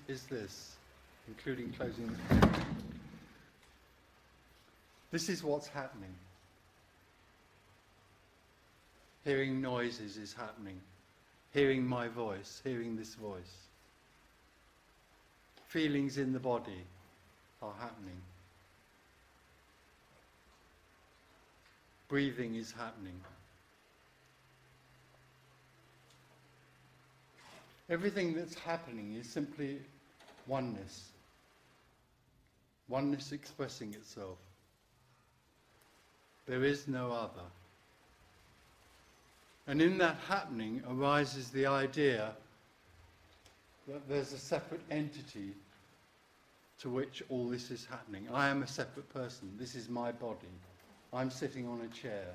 is this, including closing the This is what's happening. Hearing noises is happening. Hearing my voice, hearing this voice. Feelings in the body are happening. Breathing is happening. Everything that's happening is simply oneness. Oneness expressing itself. There is no other. And in that happening arises the idea that there's a separate entity to which all this is happening. I am a separate person. This is my body. I'm sitting on a chair.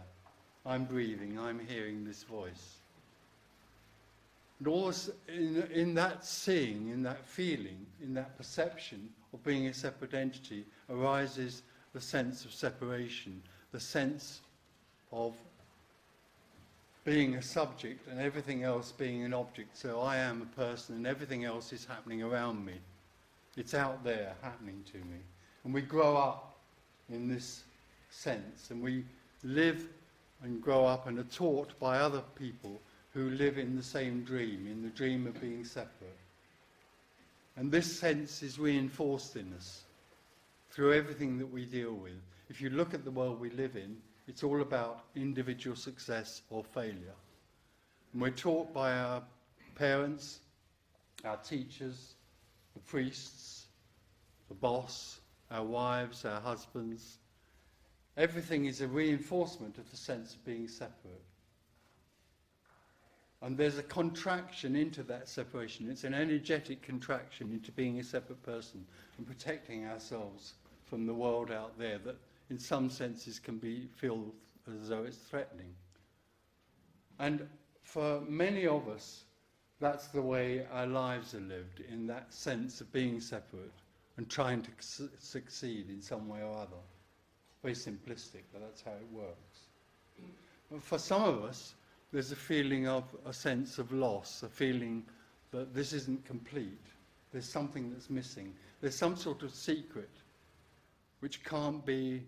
I'm breathing. I'm hearing this voice. And all this, in that seeing, in that feeling, in that perception of being a separate entity arises the sense of separation, the sense of being a subject and everything else being an object. So I am a person and everything else is happening around me. It's out there happening to me. And we grow up in this sense, and we live and grow up and are taught by other people who live in the same dream, in the dream of being separate. And this sense is reinforced in us through everything that we deal with. If you look at the world we live in, it's all about individual success or failure. And we're taught by our parents, our teachers, the priests, the boss, our wives, our husbands. Everything is a reinforcement of the sense of being separate. And there's a contraction into that separation. It's an energetic contraction into being a separate person and protecting ourselves from the world out there that in some senses can be feel as though it's threatening. And for many of us, that's the way our lives are lived, in that sense of being separate and trying to succeed in some way or other. Very simplistic, but that's how it works. But for some of us, there's a feeling of a sense of loss, a feeling that this isn't complete. There's something that's missing. There's some sort of secret which can't be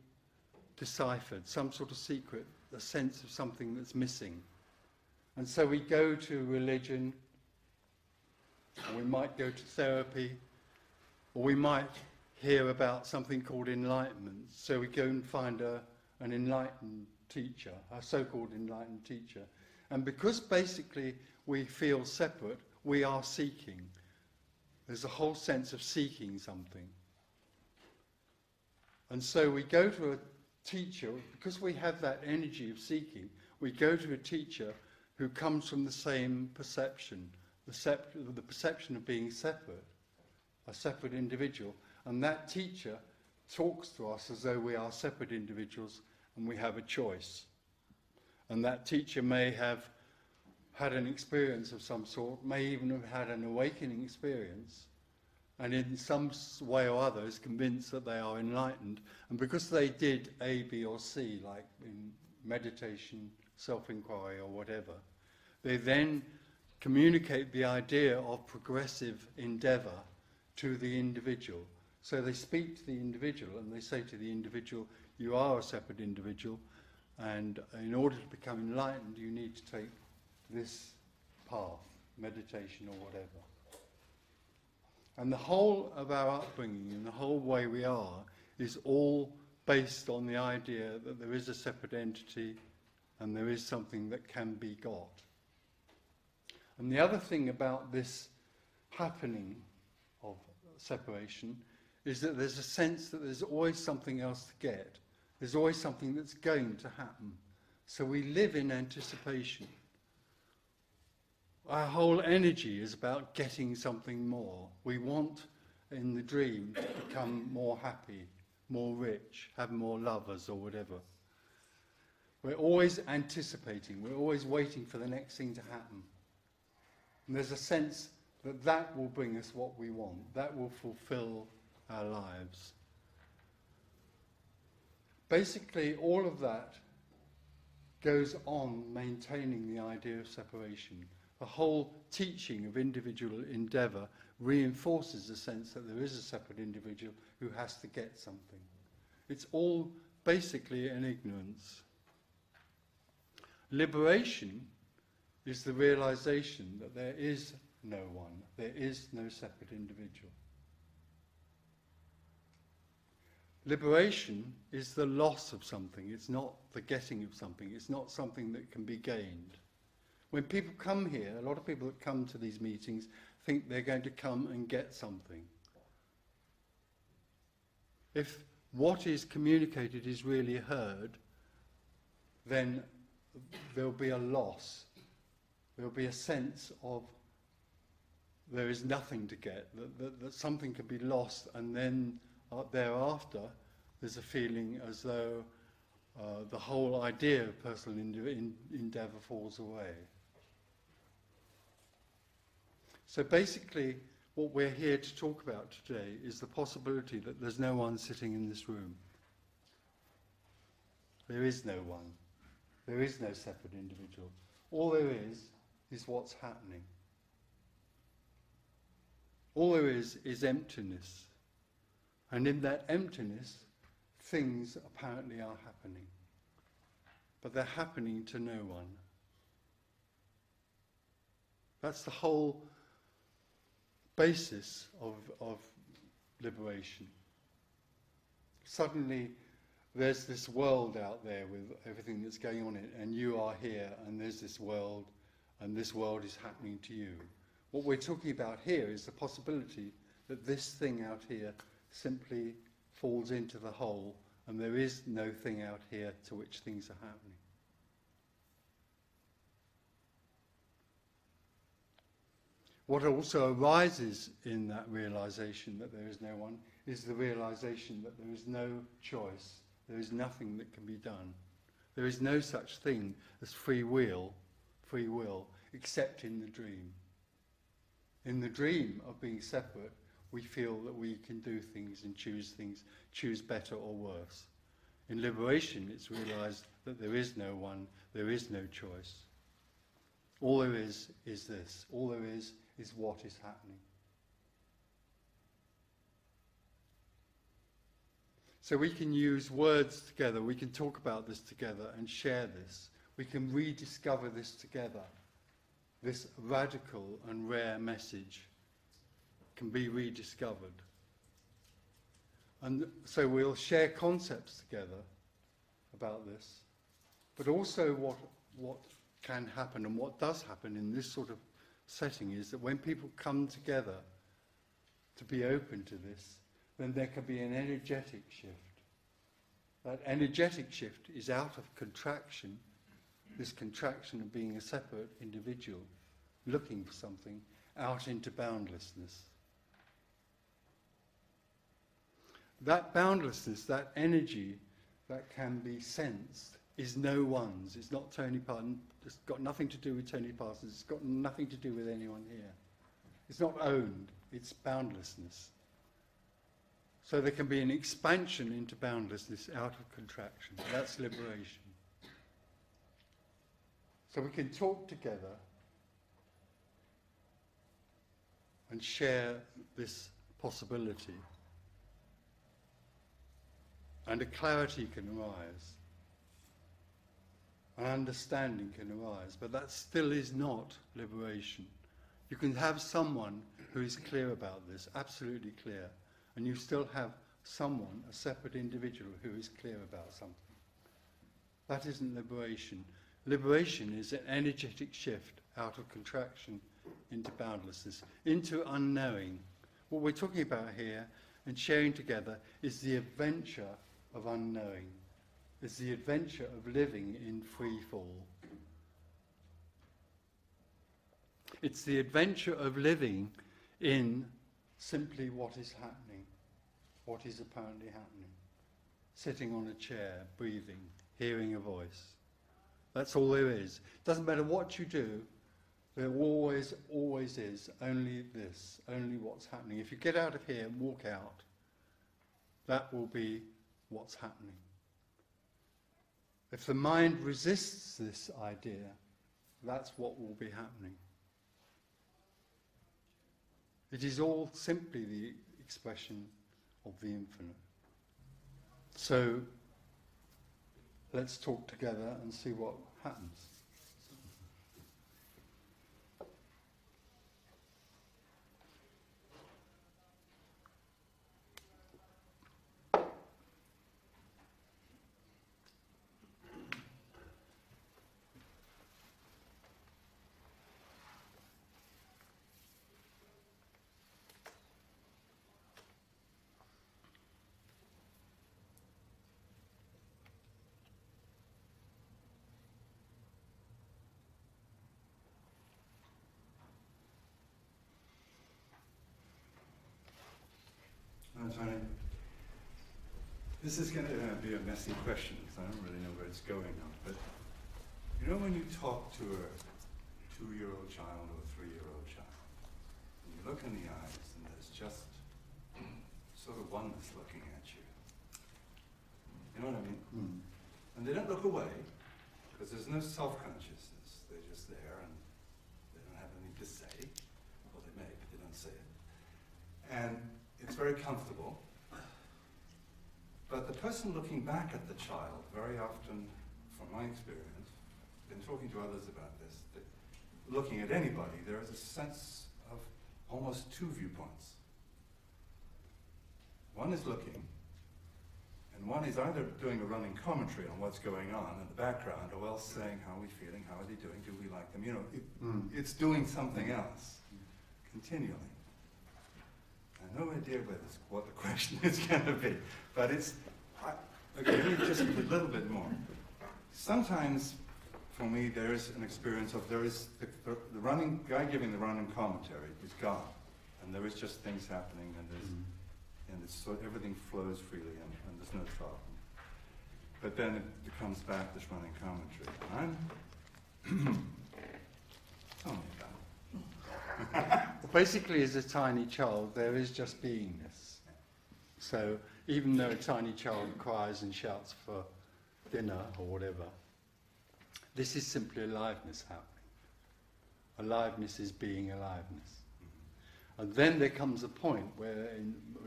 deciphered, some sort of secret, a sense of something that's missing. And so we go to religion, or we might go to therapy, or we might hear about something called enlightenment. So we go and find an enlightened teacher, a so-called enlightened teacher. And because basically we feel separate, we are seeking. There's a whole sense of seeking something. And so we go to a teacher, because we have that energy of seeking, we go to a teacher who comes from the same perception, the perception of being separate, a separate individual. And that teacher talks to us as though we are separate individuals and we have a choice. And that teacher may have had an experience of some sort, may even have had an awakening experience, and in some way or other is convinced that they are enlightened. And because they did A, B or C, like in meditation, self-inquiry or whatever, they then communicate the idea of progressive endeavour to the individual. So they speak to the individual and they say to the individual, you are a separate individual, and in order to become enlightened you need to take this path, meditation or whatever. And the whole of our upbringing and the whole way we are is all based on the idea that there is a separate entity and there is something that can be got. And the other thing about this happening of separation is that there's a sense that there's always something else to get. There's always something that's going to happen. So we live in anticipation. Our whole energy is about getting something more. We want, in the dream, to become more happy, more rich, have more lovers or whatever. We're always anticipating, we're always waiting for the next thing to happen. And there's a sense that that will bring us what we want, that will fulfill our lives. Basically, all of that goes on maintaining the idea of separation. The whole teaching of individual endeavour reinforces the sense that there is a separate individual who has to get something. It's all basically an ignorance. Liberation is the realization that there is no one, there is no separate individual. Liberation is the loss of something, it's not the getting of something, it's not something that can be gained. When people come here, a lot of people that come to these meetings think they're going to come and get something. If what is communicated is really heard, then there'll be a loss. There'll be a sense of there is nothing to get, that something could be lost, and then thereafter there's a feeling as though the whole idea of personal endeavour falls away. So basically what we're here to talk about today is the possibility that there's no one sitting in this room. There is no one. There is no separate individual. All there is what's happening. All there is emptiness. And in that emptiness, things apparently are happening. But they're happening to no one. That's the whole basis of liberation. Suddenly, there's this world out there with everything that's going on in it, and you are here, and there's this world, and this world is happening to you. What we're talking about here is the possibility that this thing out here simply falls into the whole, and there is no thing out here to which things are happening. What also arises in that realization that there is no one is the realization that there is no choice, there is nothing that can be done. There is no such thing as free will, except in the dream. In the dream of being separate, we feel that we can do things and choose better or worse. In liberation, it's realized that there is no one, there is no choice. All there is this. All there is what is happening. So we can use words together, we can talk about this together and share this. We can rediscover this together. This radical and rare message can be rediscovered. And so we'll share concepts together about this, but also what can happen and what does happen in this sort of setting is that when people come together to be open to this, then there can be an energetic shift. That energetic shift is out of contraction, this contraction of being a separate individual, looking for something, out into boundlessness. That boundlessness, that energy that can be sensed is no one's. It's not Tony Parsons. It's got nothing to do with Tony Parsons. It's got nothing to do with anyone here. It's not owned. It's boundlessness. So there can be an expansion into boundlessness out of contraction. That's liberation. So we can talk together and share this possibility. And a clarity can arise. An understanding can arise. But that still is not liberation. You can have someone who is clear about this, absolutely clear. And you still have someone, a separate individual, who is clear about something. That isn't liberation. Liberation is an energetic shift out of contraction into boundlessness, into unknowing. What we're talking about here and sharing together is the adventure of unknowing. It's the adventure of living in free fall. It's the adventure of living in simply what is happening, what is apparently happening. Sitting on a chair, breathing, hearing a voice. That's all there is. It doesn't matter what you do, there always is only this, only what's happening. If you get out of here and walk out, that will be what's happening. If the mind resists this idea, that's what will be happening. It is all simply the expression of the infinite. So let's talk together and see what happens. Tony, this is going to be a messy question because I don't really know where it's going now. But you know when you talk to a 2-year-old child or a 3-year-old child, and you look in the eyes and there's just sort of oneness looking at you. You know what I mean? Mm. And they don't look away because there's no self-consciousness. They're just there and they don't have anything to say. Well, they may, but they don't say it. And it's very comfortable, but the person looking back at the child, very often, from my experience, been talking to others about this, that looking at anybody, there is a sense of almost 2 viewpoints. One is looking, and one is either doing a running commentary on what's going on in the background, or else saying, how are we feeling, how are they doing, do we like them, you know, it's doing something else, continually. I have no idea what the question is going to be, but it's, okay, just a little bit more. Sometimes, for me, there is an experience of, there is the running, guy giving the running commentary is gone, and there is just things happening, and there's, and it's so everything flows freely, and there's no problem. But then it comes back, this running commentary, and I'm, tell me about it. Basically, as a tiny child, there is just beingness. So even though a tiny child cries and shouts for dinner or whatever, this is simply aliveness happening. Aliveness is being aliveness. And then there comes a point where,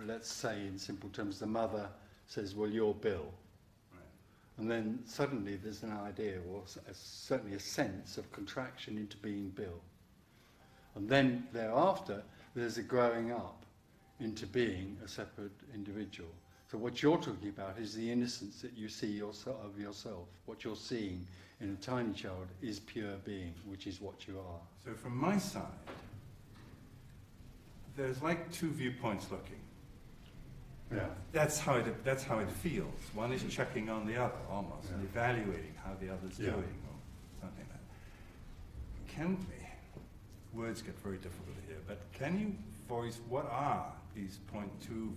let's say in simple terms, the mother says, well, you're Bill. Right. And then suddenly there's an idea, or certainly a sense of contraction into being Bill. And then thereafter, there's a growing up into being a separate individual. So what you're talking about is the innocence that you see of yourself. What you're seeing in a tiny child is pure being, which is what you are. So from my side, there's like 2 viewpoints looking. Yeah. That's how it feels. One is checking on the other, almost, and evaluating how the other's doing, or something like that. Can words get very difficult here, but can you voice what are these two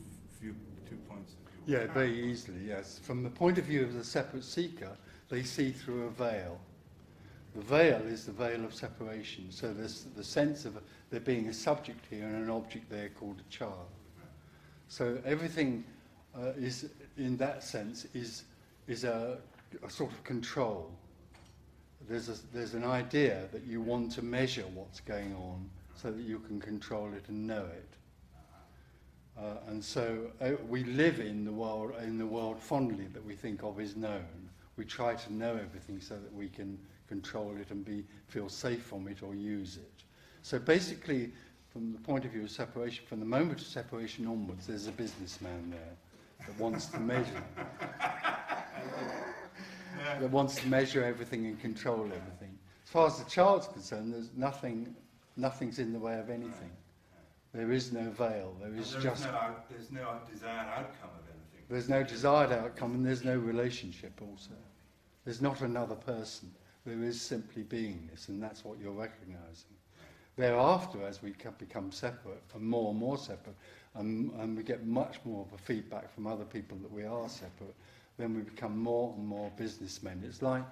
points of view? Yeah, very easily, yes. From the point of view of the separate seeker, they see through a veil. The veil is the veil of separation. So there's the sense of there being a subject here and an object there called a child. So everything is, in that sense, is a sort of control. There's an idea that you want to measure what's going on so that you can control it and know it. And so we live in the world fondly that we think of as known. We try to know everything so that we can control it and feel safe from it or use it. So basically, from the point of view of separation, from the moment of separation onwards, there's a businessman there that wants to measure. That wants to measure everything and control everything. As far as the child's concerned, there's nothing's in the way of anything. There is no veil. There's no desired outcome of anything. There's no desired outcome, and there's no relationship also. There's not another person. There is simply beingness, and that's what you're recognizing. Thereafter, as we become separate, and more separate, and we get much more of a feedback from other people that we are separate, then we become more and more businessmen. It's like,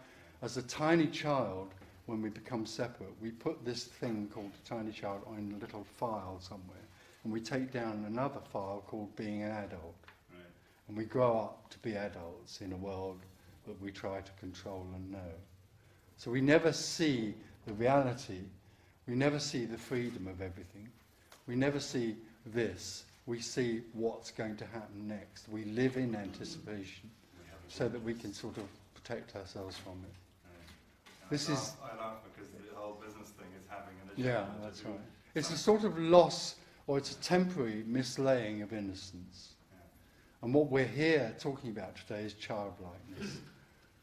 as a tiny child, when we become separate, we put this thing called a tiny child on a little file somewhere, and we take down another file called being an adult. Right. And we grow up to be adults in a world that we try to control and know. So we never see the reality, we never see the freedom of everything. We never see this. We see what's going to happen next. We live in anticipation so that we can sort of protect ourselves from it. This is... I laugh because the whole business thing is having an agenda. Yeah, that's right. It's a sort of loss, or it's a temporary mislaying of innocence. Yeah. And what we're here talking about today is childlikeness.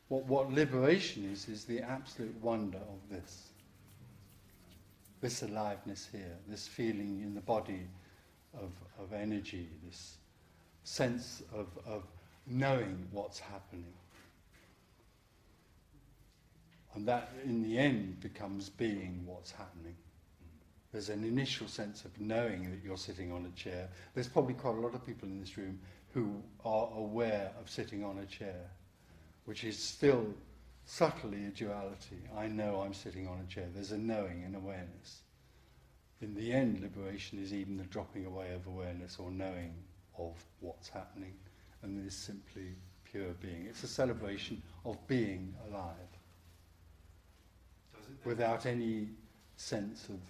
What liberation is the absolute wonder of this. This aliveness here, this feeling in the body of energy, this sense of knowing what's happening. And that, in the end, becomes being what's happening. There's an initial sense of knowing that you're sitting on a chair. There's probably quite a lot of people in this room who are aware of sitting on a chair, which is still subtly a duality. I know I'm sitting on a chair. There's a knowing and awareness. In the end, liberation is even the dropping away of awareness or knowing of what's happening, and it is simply pure being. It's a celebration of being alive, without any sense of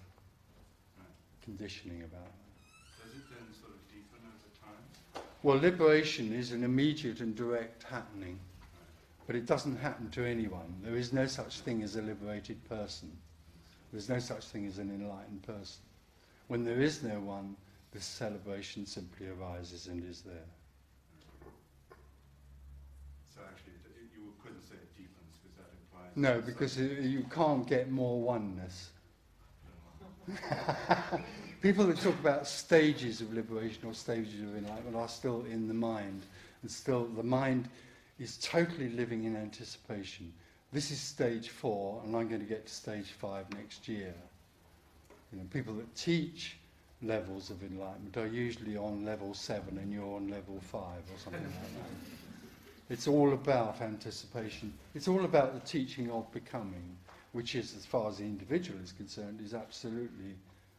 conditioning about it. Does it then sort of deepen over time? Well, liberation is an immediate and direct happening, but it doesn't happen to anyone. There is no such thing as a liberated person. There's no such thing as an enlightened person. When there is no one, this celebration simply arises and is there. So actually, you couldn't say it deepens, because that implies... No, because you can't get more oneness. People that talk about stages of liberation or stages of enlightenment are still in the mind, and still the mind is totally living in anticipation. This is stage 4, and I'm going to get to stage 5 next year. You know, people that teach levels of enlightenment are usually on level 7 and you're on level 5 or something like that. It's all about anticipation. It's all about the teaching of becoming, which is, as far as the individual is concerned, is absolutely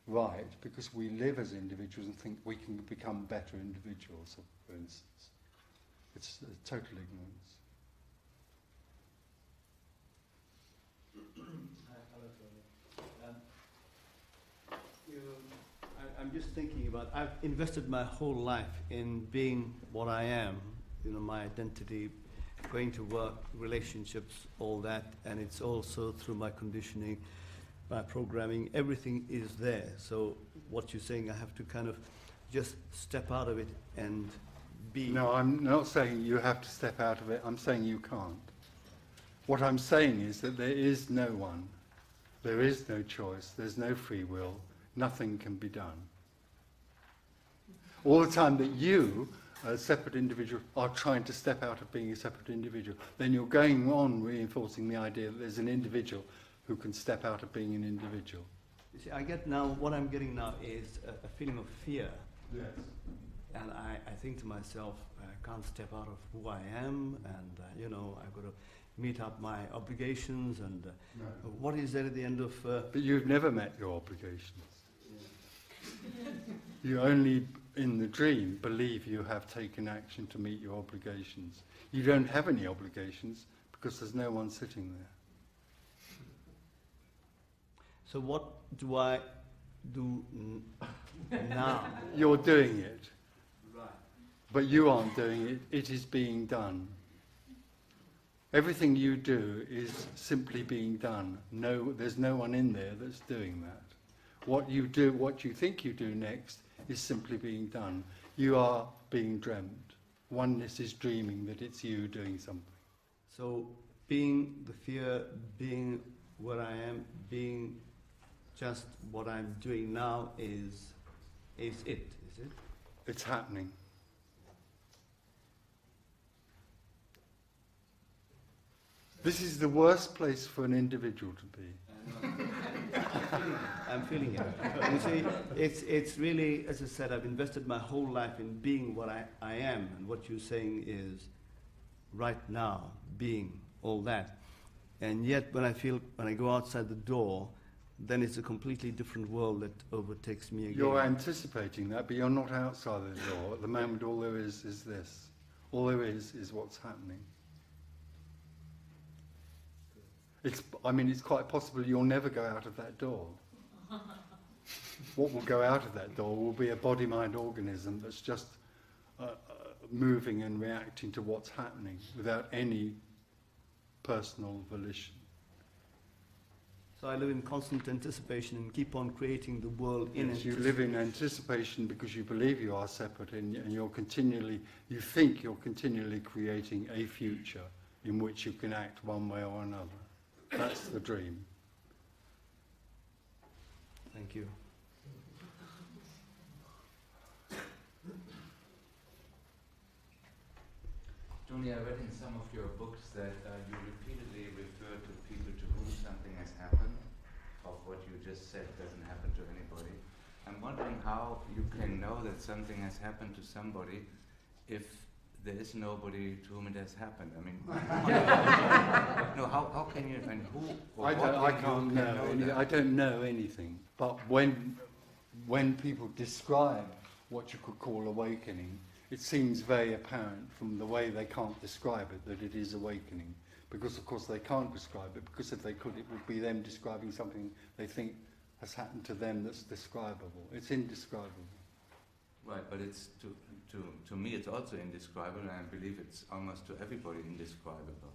right, because we live as individuals and think we can become better individuals, for instance. It's total ignorance. I'm just thinking about, I've invested my whole life in being what I am, you know, my identity, going to work, relationships, all that, and it's also through my conditioning, my programming, everything is there. So what you're saying, I have to kind of just step out of it and be... No, I'm not saying you have to step out of it. I'm saying you can't. What I'm saying is that there is no one. There is no choice. There's no free will. Nothing can be done. All the time that you, a separate individual, are trying to step out of being a separate individual, then you're going on reinforcing the idea that there's an individual who can step out of being an individual. You see, I get now, what I'm getting now is a feeling of fear. Yes. And I think to myself, I can't step out of who I am, and you know, I've got to meet up my obligations, and No. what is there at the end of... But you've never met your obligations. You only, in the dream, believe you have taken action to meet your obligations. You don't have any obligations because there's no one sitting there. So what do I do now? You're doing it, Right. but you aren't doing it. It is being done. Everything you do is simply being done. No, there's no one in there that's doing that. What you do, what you think you do next, is simply being done. You are being dreamt. Oneness is dreaming that it's you doing something. So being the fear, being where I am, being just what I'm doing now is it, is it? It's happening. This is the worst place for an individual to be. I'm feeling it. You see, it's really, as I said, I've invested my whole life in being what I am, and what you're saying is right now, being all that. And yet when I go outside the door, then it's a completely different world that overtakes me again. You're anticipating that, but you're not outside the door. At the moment, all there is this. All there is what's happening. It's quite possible you'll never go out of that door. what will go out of that door will be a body-mind organism that's just moving and reacting to what's happening without any personal volition. So I live in constant anticipation and keep on creating the world in Yes, you anticipation. live in anticipation because you believe you are separate, and you think you're continually creating a future in which you can act one way or another. That's the dream. Thank you. Tony, I read in some of your books that you repeatedly refer to people to whom something has happened, of what you just said doesn't happen to anybody. I'm wondering how you can know that something has happened to somebody if there is nobody to whom it has happened. I mean, no, how can you, and who, or I don't know anything. But when people describe what you could call awakening, it seems very apparent from the way they can't describe it that it is awakening. Because of course they can't describe it, because if they could it would be them describing something they think has happened to them that's describable. It's indescribable. Right, but it's to me it's also indescribable, and I believe it's almost to everybody indescribable.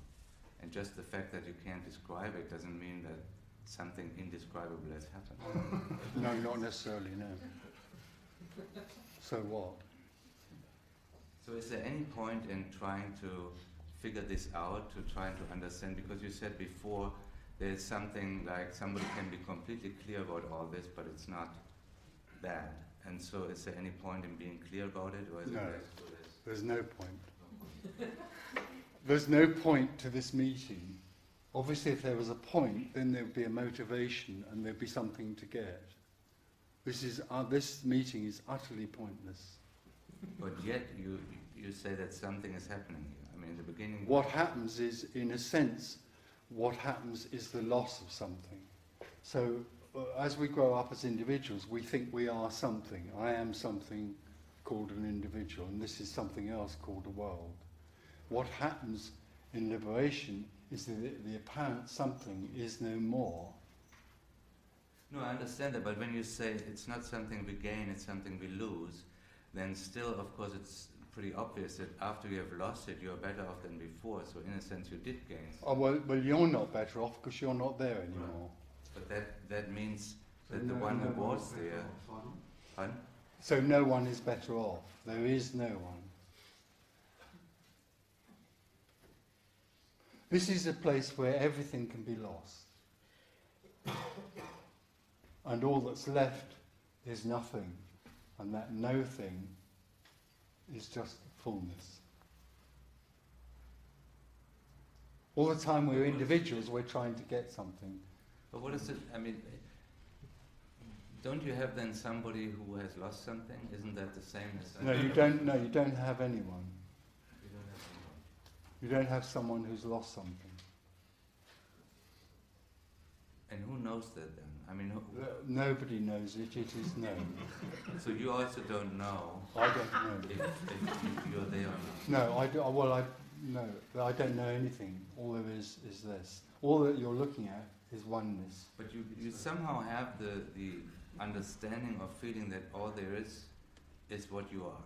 And just the fact that you can't describe it doesn't mean that something indescribable has happened. No, not necessarily, no. So what? So is there any point in trying to figure this out, to try to understand? Because you said before there's something like somebody can be completely clear about all this, but it's not bad. And so is there any point in being clear about it? Or is No, it there's no point. There's no point to this meeting. Obviously if there was a point, then there would be a motivation and there'd be something to get. This meeting is utterly pointless. But yet you say that something is happening here. I mean, in the beginning... What happens is, in a sense, what happens is the loss of something. So, as we grow up as individuals, we think we are something. I am something called an individual, and this is something else called a world. What happens in liberation is that the apparent something is no more. No, I understand that, but when you say it's not something we gain, it's something we lose, then still, of course, it's pretty obvious that after you have lost it, you're better off than before. So in a sense, you did gain. Oh, well, you're not better off because you're not there anymore. Right. But that means that the one who was there... Pardon? So no one is better off. There is no one. This is a place where everything can be lost. And all that's left is nothing. And that no thing is just fullness. All the time we're individuals, we're trying to get something. But what is it, I mean, don't you have then somebody who has lost something? Isn't that the same as... No, you don't have anyone. You don't have anyone. You don't have someone who's lost something. And who knows that then? I mean, Nobody knows it, it is known. so you also don't know I don't know. if you're there or not? No, I don't know anything. All there is this. All that you're looking at is oneness. But you somehow have the understanding or feeling that all there is what you are.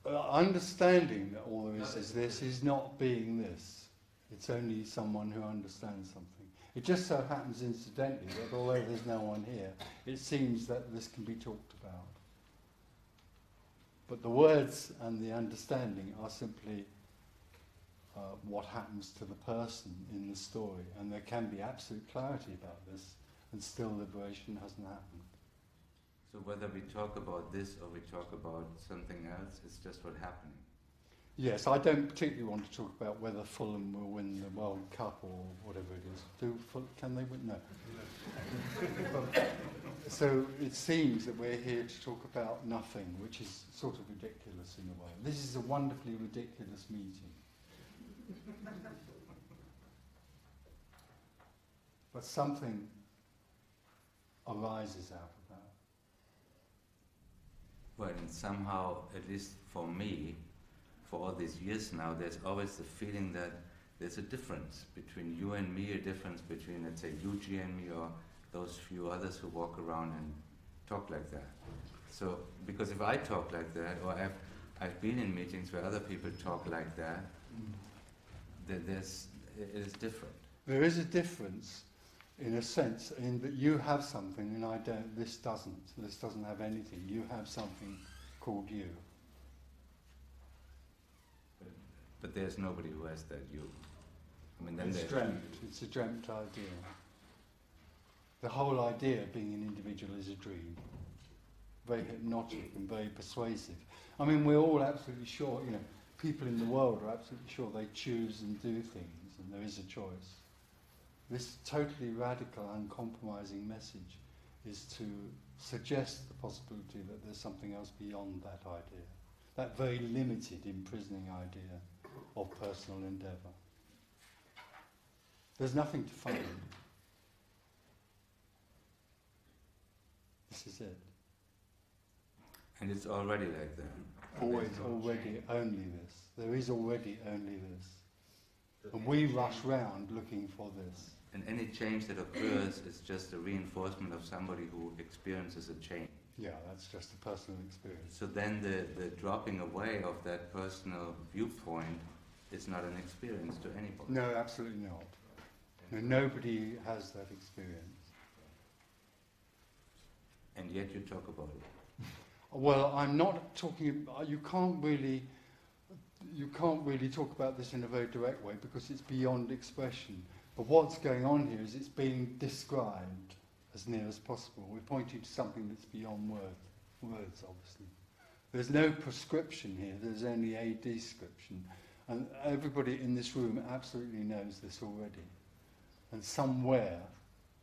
Right? Understanding that all there is this is not being this. It's only someone who understands something. It just so happens incidentally that although there's no one here, it seems that this can be talked about. But the words and the understanding are simply what happens to the person in the story. And there can be absolute clarity about this, and still liberation hasn't happened. So whether we talk about this or we talk about something else, it's just what's happening. Yes, I don't particularly want to talk about whether Fulham will win the World Cup or whatever it is. Can they win? No. So it seems that we're here to talk about nothing, which is sort of ridiculous in a way. This is a wonderfully ridiculous meeting. But something arises out of that. Well, and somehow, at least for me, for all these years now, there's always the feeling that there's a difference between you and me, a difference between, let's say, Yuji and me, or those few others who walk around and talk like that. So, because if I talk like that, or I've been in meetings where other people talk like that, it is different. There is a difference, in a sense, in that you have something and I don't. This doesn't. This doesn't have anything. You have something called you. But there's nobody who has that you. I mean, then It's there's dreamt. It's a dreamt idea. The whole idea of being an individual is a dream. Very hypnotic and very persuasive. I mean, we're all absolutely sure, people in the world are absolutely sure they choose and do things, and there is a choice. This totally radical, uncompromising message is to suggest the possibility that there's something else beyond that idea, that very limited, imprisoning idea of personal endeavour. There's nothing to find. This is it. And it's already like that. Always, already, only this. There is already only this. And we rush round looking for this. And any change that occurs is just a reinforcement of somebody who experiences a change. Yeah, that's just a personal experience. So then the dropping away of that personal viewpoint is not an experience to anybody. No, absolutely not. No, nobody has that experience. And yet you talk about it. Well, I'm not talking. You can't really talk about this in a very direct way because it's beyond expression. But what's going on here is it's being described as near as possible. We're pointing to something that's beyond words, obviously. There's no prescription here. There's only a description, and everybody in this room absolutely knows this already. And somewhere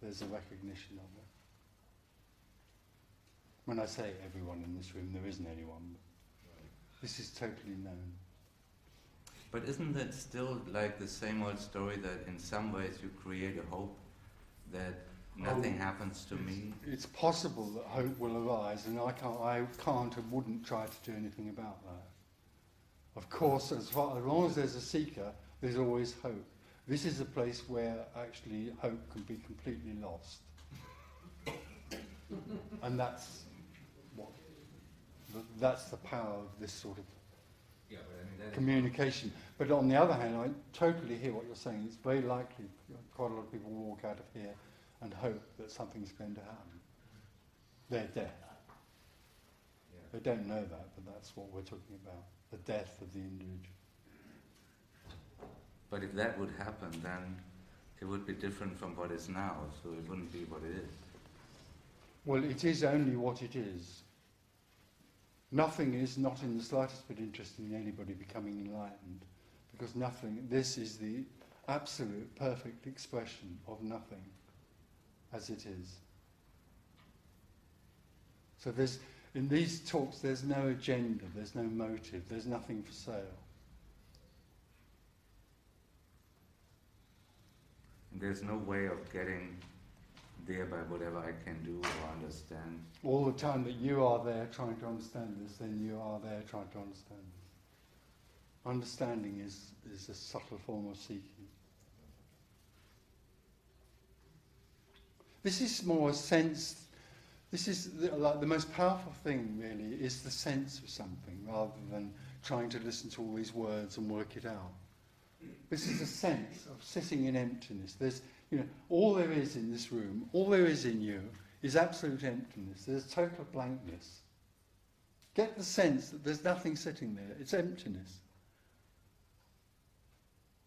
there's a recognition of it. When I say everyone in this room, there isn't anyone. This is totally known. But isn't that still like the same old story that in some ways you create a hope that nothing happens to me? It's possible that hope will arise, and I can't and wouldn't try to do anything about that. Of course, as long as there's a seeker, there's always hope. This is a place where actually hope can be completely lost. And that's the power of this sort of communication. But on the other hand, I totally hear what you're saying. It's very likely quite a lot of people walk out of here and hope that something's going to happen. Their death. They don't know that, but that's what we're talking about. The death of the individual. But if that would happen, then it would be different from what is now, so it wouldn't be what it is. Well, it is only what it is. Nothing is not in the slightest bit interested in anybody becoming enlightened, because this is the absolute perfect expression of nothing as it is. So in these talks there's no agenda, there's no motive, there's nothing for sale. And there's no way of getting there by whatever I can do or understand. All the time that you are there trying to understand this, then you are there trying to understand this. Understanding is a subtle form of seeking. This is more a sense, like the most powerful thing really is the sense of something rather than trying to listen to all these words and work it out. This is a sense of sitting in emptiness. There's, all there is in this room, all there is in you is absolute emptiness. There's total blankness. Get the sense that there's nothing sitting there. It's emptiness.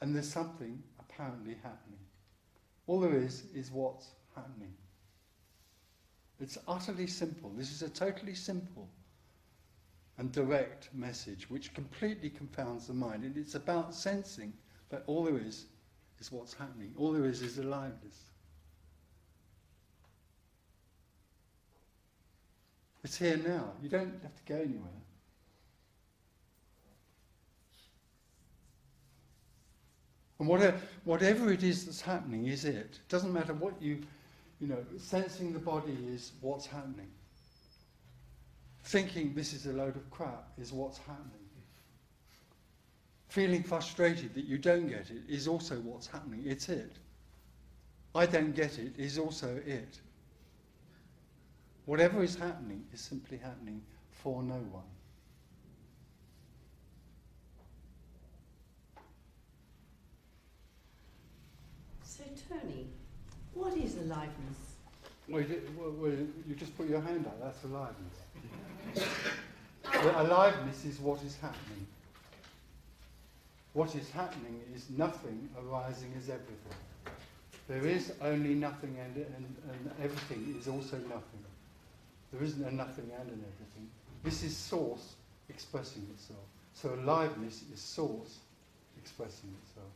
And there's something apparently happening. All there is what's happening. It's utterly simple. This is a totally simple and direct message which completely confounds the mind. And it's about sensing that all there is what's happening. All there is aliveness. It's here now. You don't have to go anywhere. And whatever it is that's happening is it. It doesn't matter what sensing the body is what's happening. Thinking this is a load of crap is what's happening. Feeling frustrated that you don't get it is also what's happening. It's it. I don't get it is also it. Whatever is happening is simply happening for no one. So, Tony, what is aliveness? Well, you just put your hand out, that's aliveness. Aliveness is what is happening. What is happening is nothing arising as everything. There is only nothing and everything is also nothing. There isn't a nothing and an everything. This is source expressing itself. So aliveness is source expressing itself.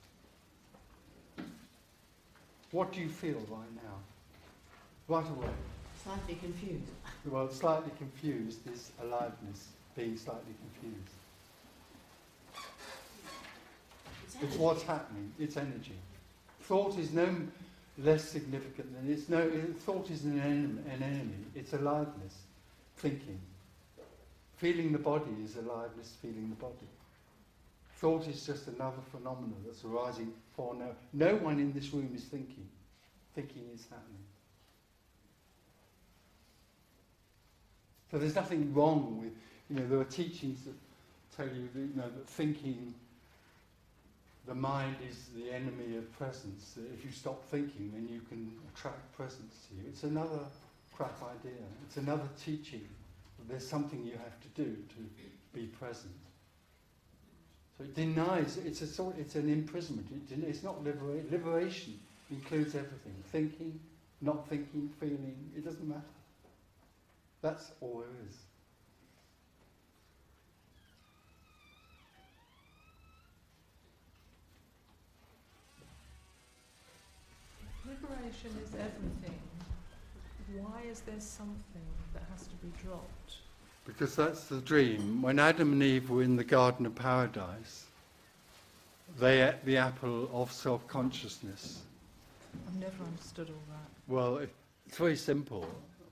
What do you feel right now? Right away. Slightly confused. Well, slightly confused is aliveness, being slightly confused. It's what's happening, it's energy. Thought is no less significant than thought is an enemy, it's aliveness, thinking. Feeling the body is aliveness, feeling the body. Thought is just another phenomenon that's arising for no one in this room is thinking. Thinking is happening. So there's nothing wrong with, there are teachings that tell you that thinking, the mind is the enemy of presence. That if you stop thinking, then you can attract presence to you. It's another crap idea. It's another teaching. There's something you have to do to be present. So it denies. It's an imprisonment. It's not liberation. Liberation includes everything. Thinking, not thinking, feeling. It doesn't matter. That's all there is. Liberation is everything. Why is there something that has to be dropped? Because that's the dream. When Adam and Eve were in the Garden of Paradise, they ate the apple of self-consciousness. I've never understood all that. Well, it's very simple.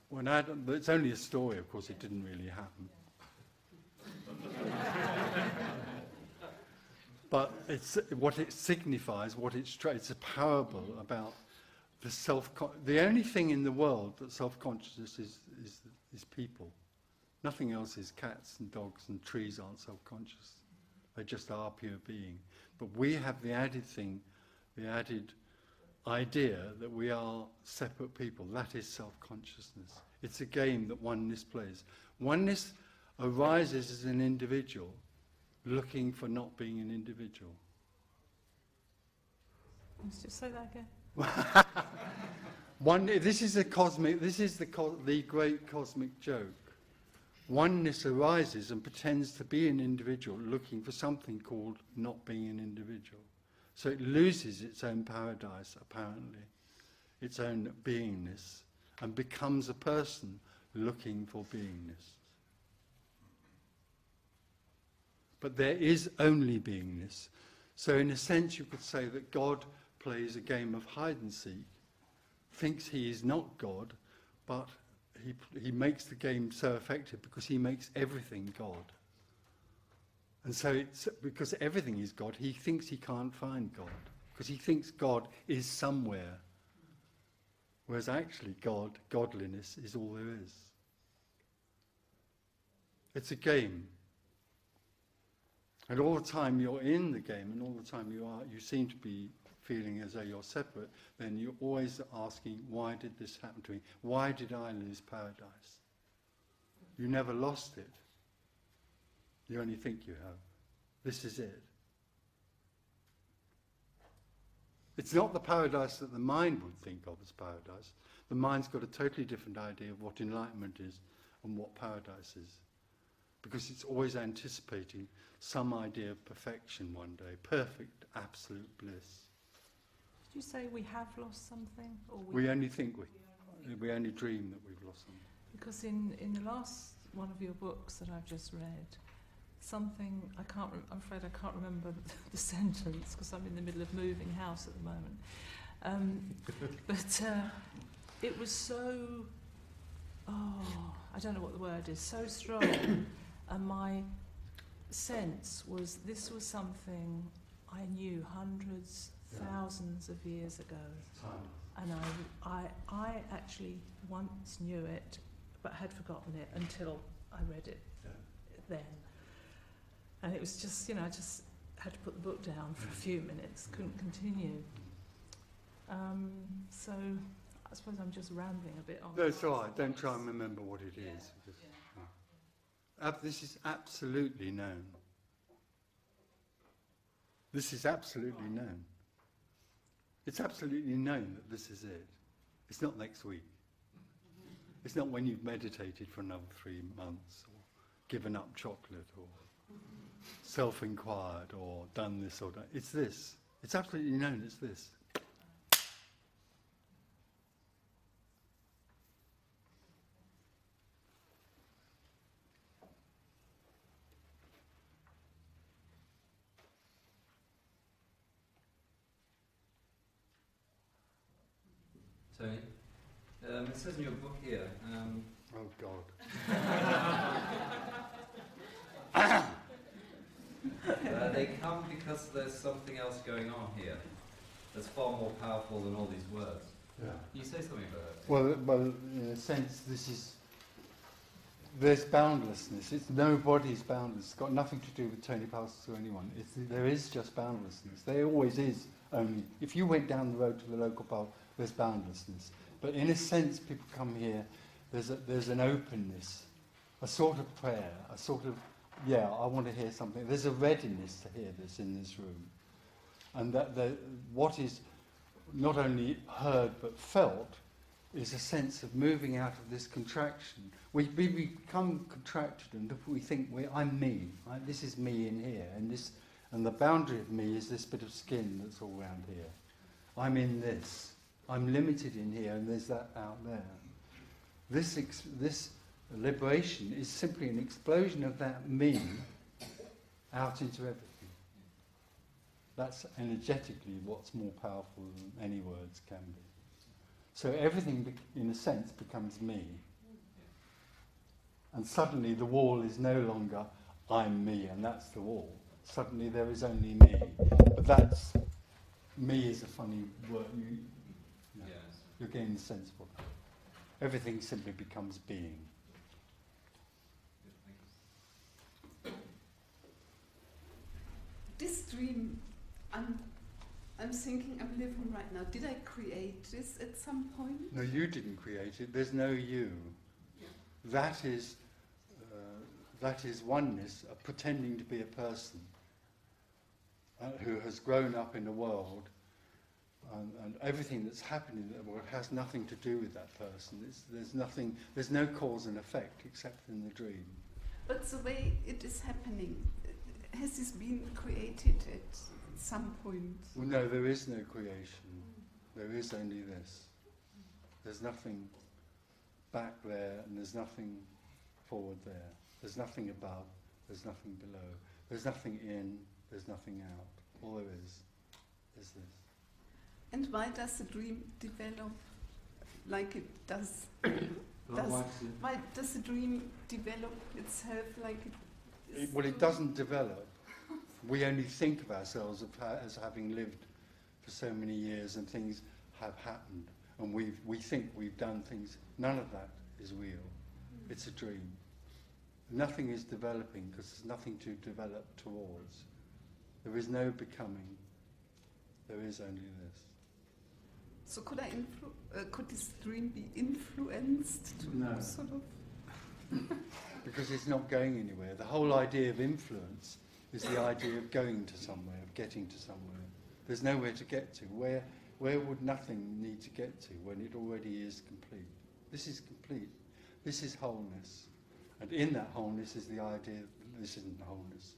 When Adam, it's only a story, of course, it didn't really happen. But it's what it signifies, it's a parable about the only thing in the world that self-consciousness is people. Nothing else is cats and dogs and trees aren't self-conscious. They just are pure being. But we have the added thing, the added idea that we are separate people. That is self-consciousness. It's a game that oneness plays. Oneness arises as an individual looking for not being an individual. Let's just say that again. This is the great cosmic joke. Oneness arises and pretends to be an individual looking for something called not being an individual. So it loses its own paradise, apparently, its own beingness, and becomes a person looking for beingness. But there is only beingness. So in a sense you could say that God plays a game of hide and seek, thinks he is not God, but he makes the game so effective because he makes everything God. And so it's because everything is God, he thinks he can't find God, because he thinks God is somewhere. Whereas actually godliness is all there is. It's a game. And all the time you're in the game, and all the time you seem to be feeling as though you're separate, then you're always asking, why did this happen to me? Why did I lose paradise? You never lost it. You only think you have. This is it. It's not the paradise that the mind would think of as paradise. The mind's got a totally different idea of what enlightenment is and what paradise is. Because it's always anticipating some idea of perfection one day, perfect, absolute bliss. Did you say we have lost something? Or We only think we only dream that we've lost something. Because in the last one of your books that I've just read, something, I'm afraid I can't remember the sentence because I'm in the middle of moving house at the moment. But it was so, I don't know what the word is, so strong. And my sense was this was something I knew hundreds, thousands of years ago. And I actually once knew it, but I had forgotten it until I read it then. And it was just, I just had to put the book down for a few minutes, couldn't continue. So I suppose I'm just rambling a bit on. That's all right. Don't try and remember what it is. This is absolutely known. This is absolutely known. It's absolutely known that this is it. It's not next week. It's not when you've meditated for another 3 months, or given up chocolate, or self-inquired, or done this or that. It's this. It's absolutely known it's this. Tony, it says in your book here. Oh God. They come because there's something else going on here that's far more powerful than all these words. Yeah. Can you say something about it? Well, in a sense, there's boundlessness. It's nobody's boundless. It's got nothing to do with Tony Parsons or anyone. There is just boundlessness. There always is. Only if you went down the road to the local pub, there's boundlessness. But in a sense, people come here. There's an openness, a sort of prayer, a sort of I want to hear something. There's a readiness to hear this in this room, and that what is not only heard but felt is a sense of moving out of this contraction. We become contracted, and we think I'm me. Right? This is me in here, and the boundary of me is this bit of skin that's all around here. I'm in this. I'm limited in here, and there's that out there. This liberation is simply an explosion of that me out into everything. That's energetically what's more powerful than any words can be. So everything, in a sense, becomes me. And suddenly the wall is no longer I'm me and that's the wall. Suddenly there is only me. But that's, me is a funny word. You're getting the sense of it. Everything simply becomes being. This dream, I'm thinking I'm living right now. Did I create this at some point? No, you didn't create it. There's no you. Yeah. That is oneness, pretending to be a person who has grown up in the world, and everything that's happening in the world has nothing to do with that person. There's no cause and effect except in the dream. But the way it is happening, has this been created at some point? Well, no, there is no creation. There is only this. There's nothing back there, and there's nothing forward there. There's nothing above, there's nothing below. There's nothing in, there's nothing out. All there is this. And why does the dream develop like it does? Why does the dream develop itself like it is? Well, it doesn't develop. We only think of ourselves as having lived for so many years, and things have happened, and we think we've done things. None of that is real. It's a dream. Nothing is developing because there's nothing to develop towards. There is no becoming. There is only this. So could could this dream be influenced to No. sort of? Because it's not going anywhere. The whole idea of influence is the idea of going to somewhere, of getting to somewhere. There's nowhere to get to. Where would nothing need to get to when it already is complete? This is complete. This is wholeness. And in that wholeness is the idea that this isn't wholeness.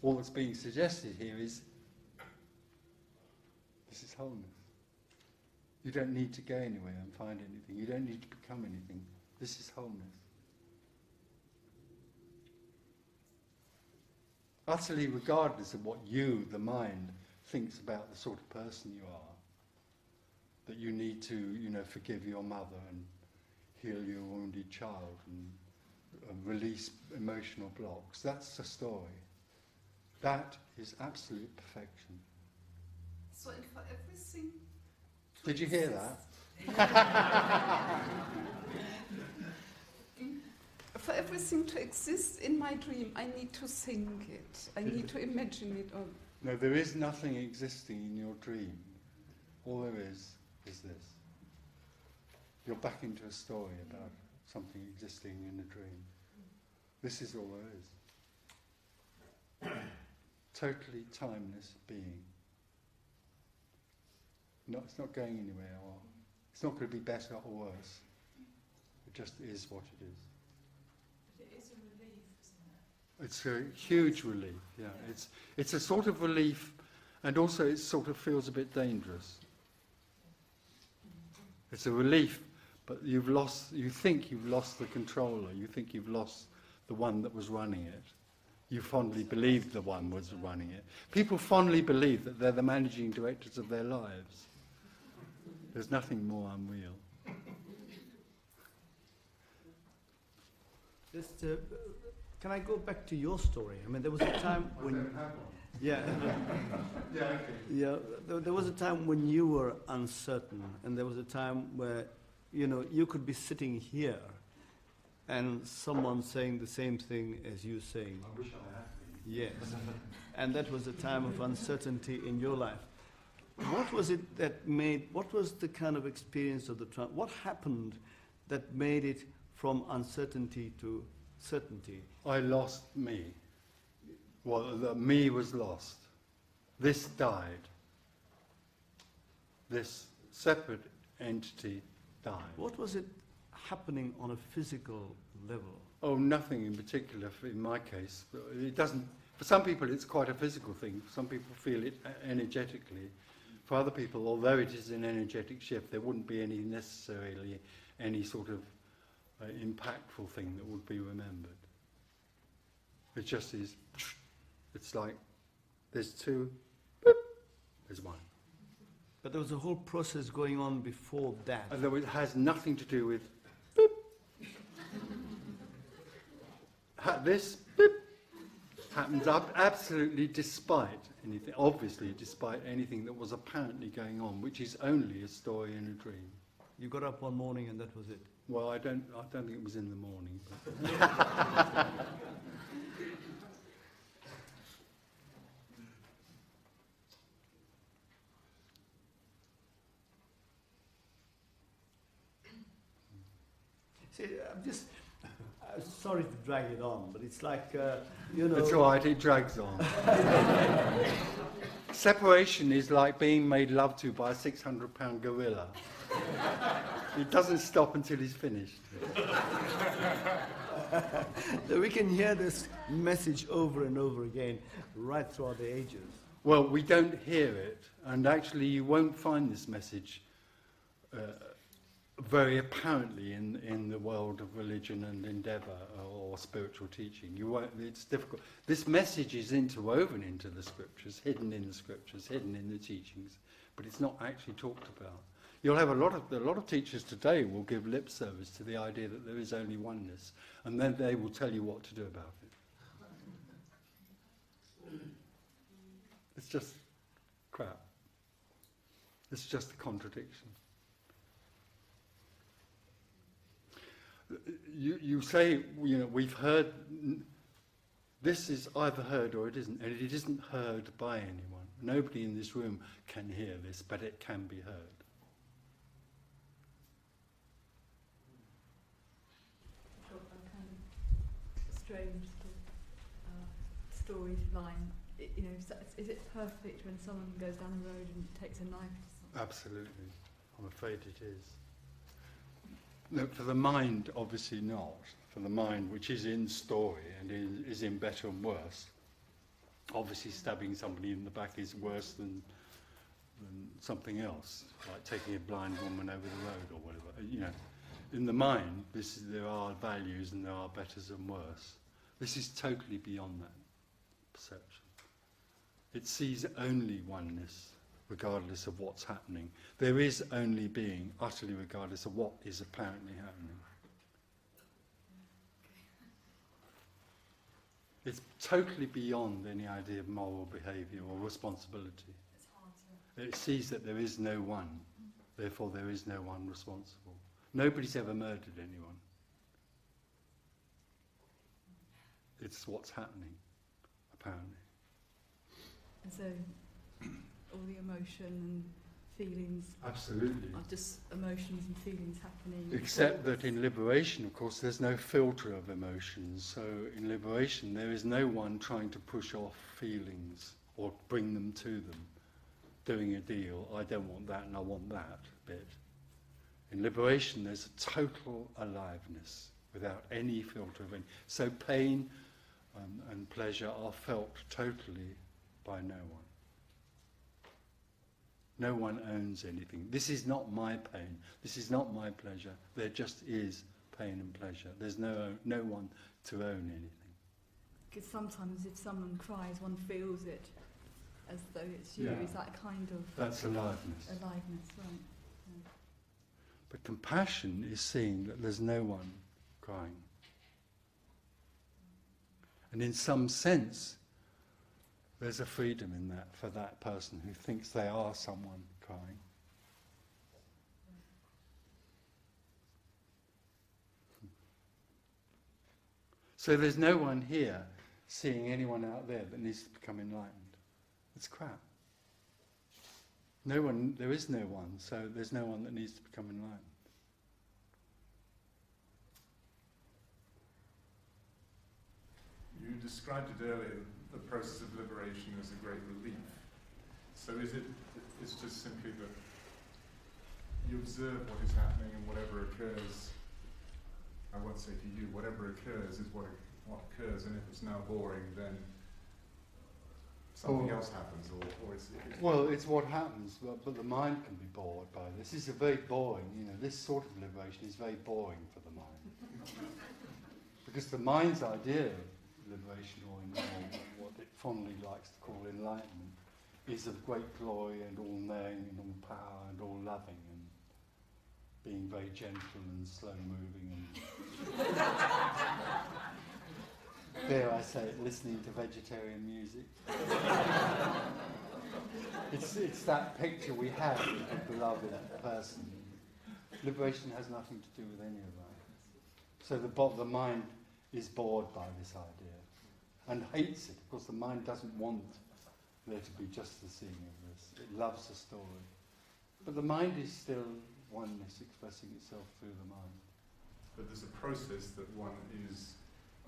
All that's being suggested here is this is wholeness. You don't need to go anywhere and find anything. You don't need to become anything. This is wholeness. Utterly regardless of what you, the mind, thinks about the sort of person you are. That you need to, forgive your mother and heal your wounded child and release emotional blocks. That's the story. That is absolute perfection. So and for everything Did you hear that? For everything to exist in my dream, I need to think it. I need to imagine it. Or No, there is nothing existing in your dream. All there is this. You're back into a story about something existing in a dream. This is all there is. Totally timeless being. No, it's not going anywhere, or it's not going to be better or worse. It just is what it is. But it is a relief, isn't it? It's a huge relief, yeah. It's a sort of relief, and also it sort of feels a bit dangerous. It's a relief, but you think you've lost the controller, you think you've lost the one that was running it. You fondly believed the one was running it. People fondly believe that they're the managing directors of their lives. There's nothing more unreal. Just, can I go back to your story? I mean, there was a time when... Yeah. There was a time when you were uncertain, and there was a time where, you could be sitting here and someone saying the same thing as you saying. I wish I had been. Yes. And that was a time of uncertainty in your life. What was it that what was the kind of experience of what happened that made it from uncertainty to certainty? I lost me. Well, the me was lost. This died. This separate entity died. What was it happening on a physical level? Oh, nothing in particular in my case. It doesn't. For some people, it's quite a physical thing. Some people feel it energetically. For other people, although it is an energetic shift, there wouldn't be necessarily any sort of impactful thing that would be remembered. It just is. It's like there's two, there's one. But there was a whole process going on before that. Although it has nothing to do with this happens absolutely despite anything, obviously despite anything that was apparently going on, which is only a story in a dream. You got up one morning and that was it? Well, I don't think it was in the morning. But See, I'm sorry to drag it on, but it's like, you know... It's all right, it drags on. Separation is like being made love to by a 600-pound gorilla. It doesn't stop until he's finished. We can hear this message over and over again, right throughout the ages. Well, we don't hear it, and actually you won't find this message very apparently in the world of religion and endeavour or spiritual teaching. It's difficult. This message is interwoven into the scriptures, hidden in the scriptures, hidden in the teachings, but it's not actually talked about. You'll have a lot of teachers today will give lip service to the idea that there is only oneness, and then they will tell you what to do about it. It's just crap. It's just a contradiction. You say, we've heard, this is either heard or it isn't, and it isn't heard by anyone. Nobody in this room can hear this, but it can be heard. I've got a kind of strange storyline. Is it perfect when someone goes down the road and takes a knife to someone? Absolutely. I'm afraid it is. No, for the mind, obviously not. For the mind, which is in story and is in better and worse, obviously stabbing somebody in the back is worse than something else, like taking a blind woman over the road or whatever. In the mind, there are values and there are betters and worse. This is totally beyond that perception. It sees only oneness, regardless of what's happening. There is only being, utterly regardless of what is apparently happening. It's totally beyond any idea of moral behaviour or responsibility. It sees that there is no one. Therefore, there is no one responsible. Nobody's ever murdered anyone. It's what's happening, apparently. And so all the emotion and feelings Absolutely. are just emotions and feelings happening. Except that in liberation, of course, there's no filter of emotions. So in liberation, there is no one trying to push off feelings or bring them to them, doing a deal. I don't want that and I want that bit. In liberation, there's a total aliveness without any filter of any. So pain and pleasure are felt totally by no one. No one owns anything. This is not my pain. This is not my pleasure. There just is pain and pleasure. There's no one to own anything. Because sometimes if someone cries, one feels it as though it's you. Yeah. Is that kind of That's aliveness. aliveness, right? But compassion is seeing that there's no one crying. And in some sense, there's a freedom in that for that person who thinks they are someone crying. So there's no one here seeing anyone out there that needs to become enlightened. It's crap. No one, there is no one, so there's no one that needs to become enlightened. You described it earlier, the process of liberation as a great relief. So it's just simply that you observe what is happening and whatever occurs, I won't say to you, whatever occurs is what occurs, and if it's now boring, then something else happens, or it's... Well, it's what happens, but the mind can be bored by this. This is a very boring, this sort of liberation is very boring for the mind. Because the mind's idea of liberation, or what it fondly likes to call enlightenment, is of great glory and all knowing and all power and all loving and being very gentle and slow moving and dare I say it, listening to vegetarian music. It's that picture we have of the beloved person. Liberation has nothing to do with any of that. So the mind is bored by this idea and hates it. Of course, the mind doesn't want there to be just the seeing of this. It loves the story. But the mind is still oneness expressing itself through the mind. But there's a process that one is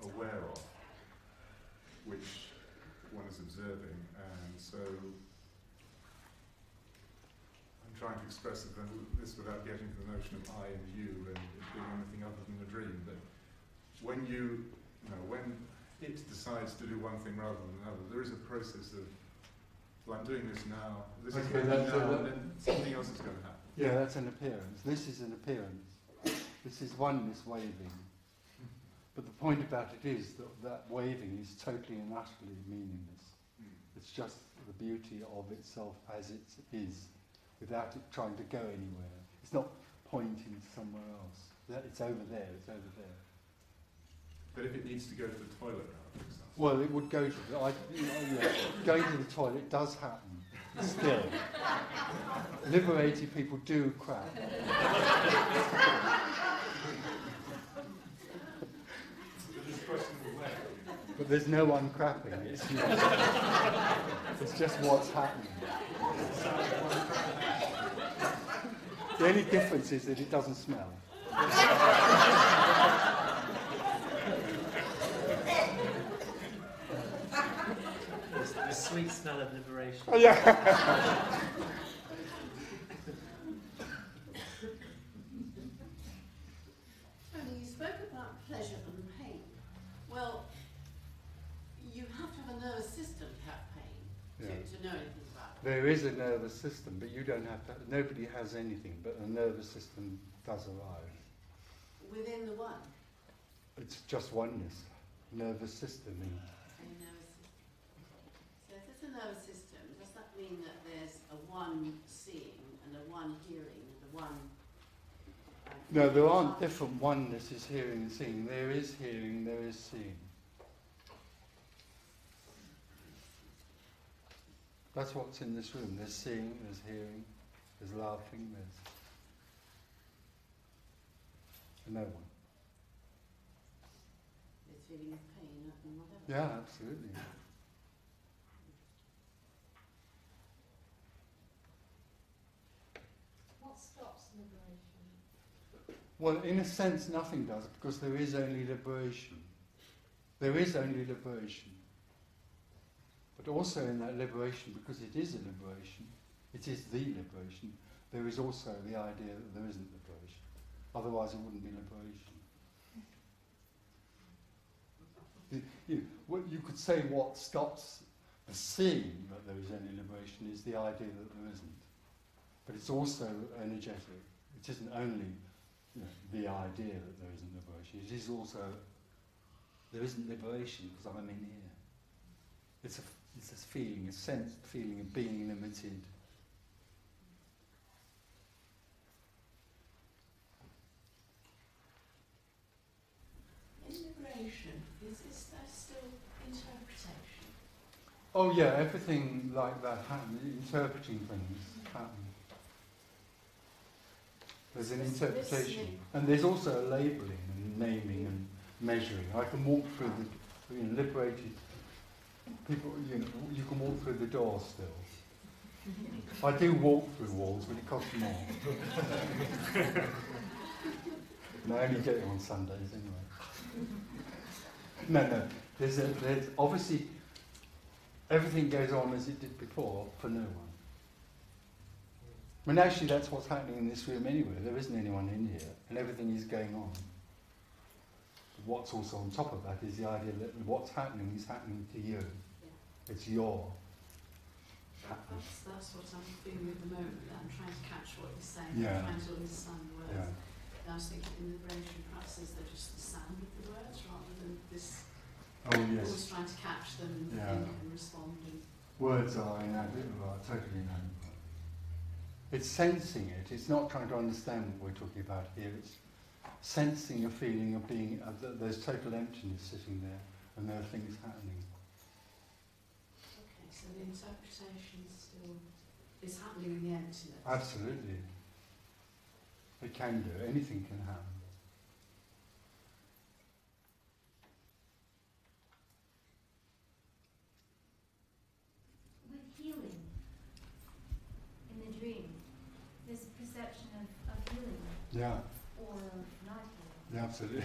aware of, which one is observing, and so I'm trying to express this without getting to the notion of I and you and it being anything other than a dream, but when when it decides to do one thing rather than another, there is a process of, well, I'm doing this now, this is going now, and then something else is going to happen. Yeah, that's an appearance. This is an appearance. This is oneness waving. But the point about it is that waving is totally and utterly meaningless. It's just the beauty of itself as it is, without it trying to go anywhere. It's not pointing somewhere else. It's over there, it's over there. But if it needs to go to the toilet now, for example. Well, it would go to going to the toilet does happen, still. Liberated people do crap. But there's no one crapping. It's just what's happening. The only difference is that it doesn't smell. The sweet smell of liberation. Oh, yeah. Tony, you spoke about pleasure and pain. Well, you have to have a nervous system to have pain, to know anything about it. There is a nervous system, but you don't have to. Nobody has anything, but a nervous system does arrive. Within the one. It's just oneness. Nervous system. A nervous system. So if there's a nervous system, does that mean that there's a one seeing and a one hearing and a one... No, there aren't different onenesses, hearing and seeing. There is hearing, there is seeing. That's what's in this room. There's seeing, there's hearing, there's laughing, there's For no one. This feeling of pain and whatever. Yeah, absolutely. What stops liberation? Well, in a sense, nothing does, because there is only liberation. There is only liberation. But also in that liberation, because it is a liberation, it is the liberation, there is also the idea that there isn't liberation. Otherwise it wouldn't be liberation. You could say what stops the seeing that there is any liberation is the idea that there isn't. But it's also energetic. It isn't only the idea that there isn't liberation. It is also there isn't liberation because I'm in here. It's a feeling, a sense, feeling of being limited. In liberation, is that still interpretation? Oh yeah, everything like that happens, interpreting things happen. There's an interpretation. And there's also a labelling and naming and measuring. I can walk through the liberated people, you can walk through the door still. I do walk through walls, but it costs more. And I only get it on Sundays anyway. No. There's obviously everything goes on as it did before for no one. I mean, actually, that's what's happening in this room anyway. There isn't anyone in here, and everything is going on. But what's also on top of that is the idea that what's happening is happening to you. Yeah. It's your happening. That's what I'm feeling at the moment. I'm trying to catch what you're saying. Yeah. I'm trying to understand the words. Yeah. And I was thinking in liberation, perhaps is there just the sound of the words rather than this. Oh yes. Always trying to catch them and think and respond. And Words are inadequate, totally inadequate. It's sensing it. It's not trying to understand what we're talking about here. It's sensing a feeling of being, there's total emptiness sitting there, and there are things happening. okay, so the interpretation still is happening in the emptiness. Absolutely. It can do. Anything can happen. With healing in the dream, there's a perception of healing Yeah. or not healing. Yeah, absolutely.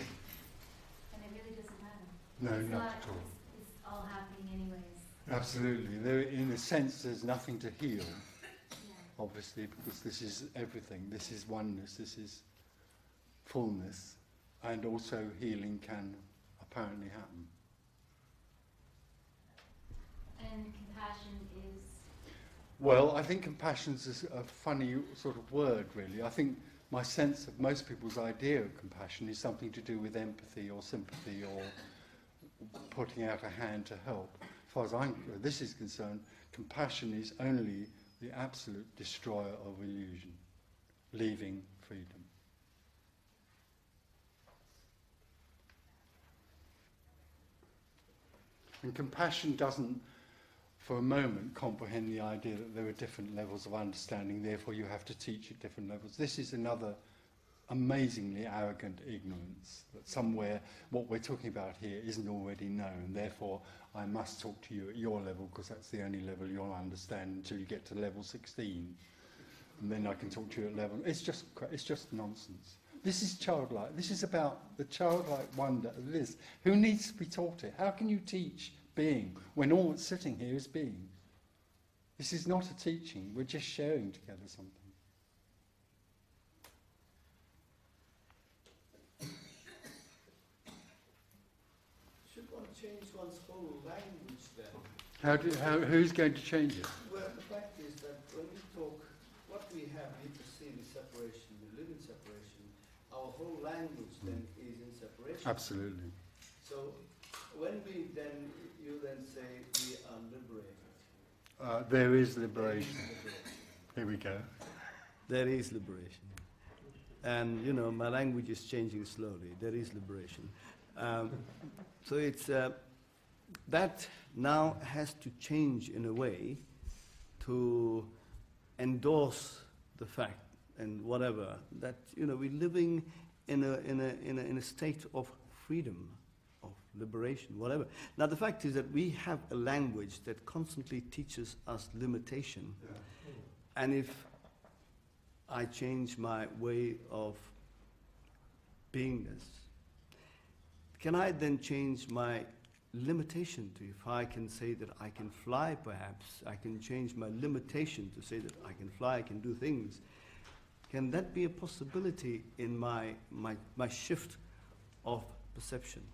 And it really doesn't matter. No, It's not like at all. It's all happening anyways. Absolutely. There, in a sense, there's nothing to heal, Yeah. obviously, because this is everything. This is oneness. This is fullness. And also healing can apparently happen. And compassion is Well, I think compassion's a funny sort of word, really. I think my sense of most people's idea of compassion is something to do with empathy or sympathy or putting out a hand to help. As far as this is concerned, compassion is only the absolute destroyer of illusion, leaving freedom. And compassion doesn't, for a moment, comprehend the idea that there are different levels of understanding, therefore you have to teach at different levels. This is another amazingly arrogant ignorance, that somewhere what we're talking about here isn't already known, therefore I must talk to you at your level because that's the only level you'll understand until you get to level 16. And then I can talk to you at level... It's just nonsense. This is childlike. This is about the childlike wonder of this. Who needs to be taught it? How can you teach being when all that's sitting here is being? This is not a teaching. We're just sharing together something. Should one change one's whole language then? Who's going to change it? Well, the fact is that when we talk, what we have, we perceive is separation, we live in separation. Our whole language then is in separation. Absolutely. So when you then say we are liberated. There is liberation. Here we go. There is liberation. And, you know, my language is changing slowly. There is liberation. So it's that now has to change in a way to endorse the fact and whatever that, you know, we're living in a state of freedom, of liberation, whatever. Now the fact is that we have a language that constantly teaches us limitation. Yeah. And if I change my way of beingness, can I then change my limitation to, if I can say that I can fly perhaps, I can change my limitation to say that I can fly, I can do things. Can that be a possibility in my shift of perceptions?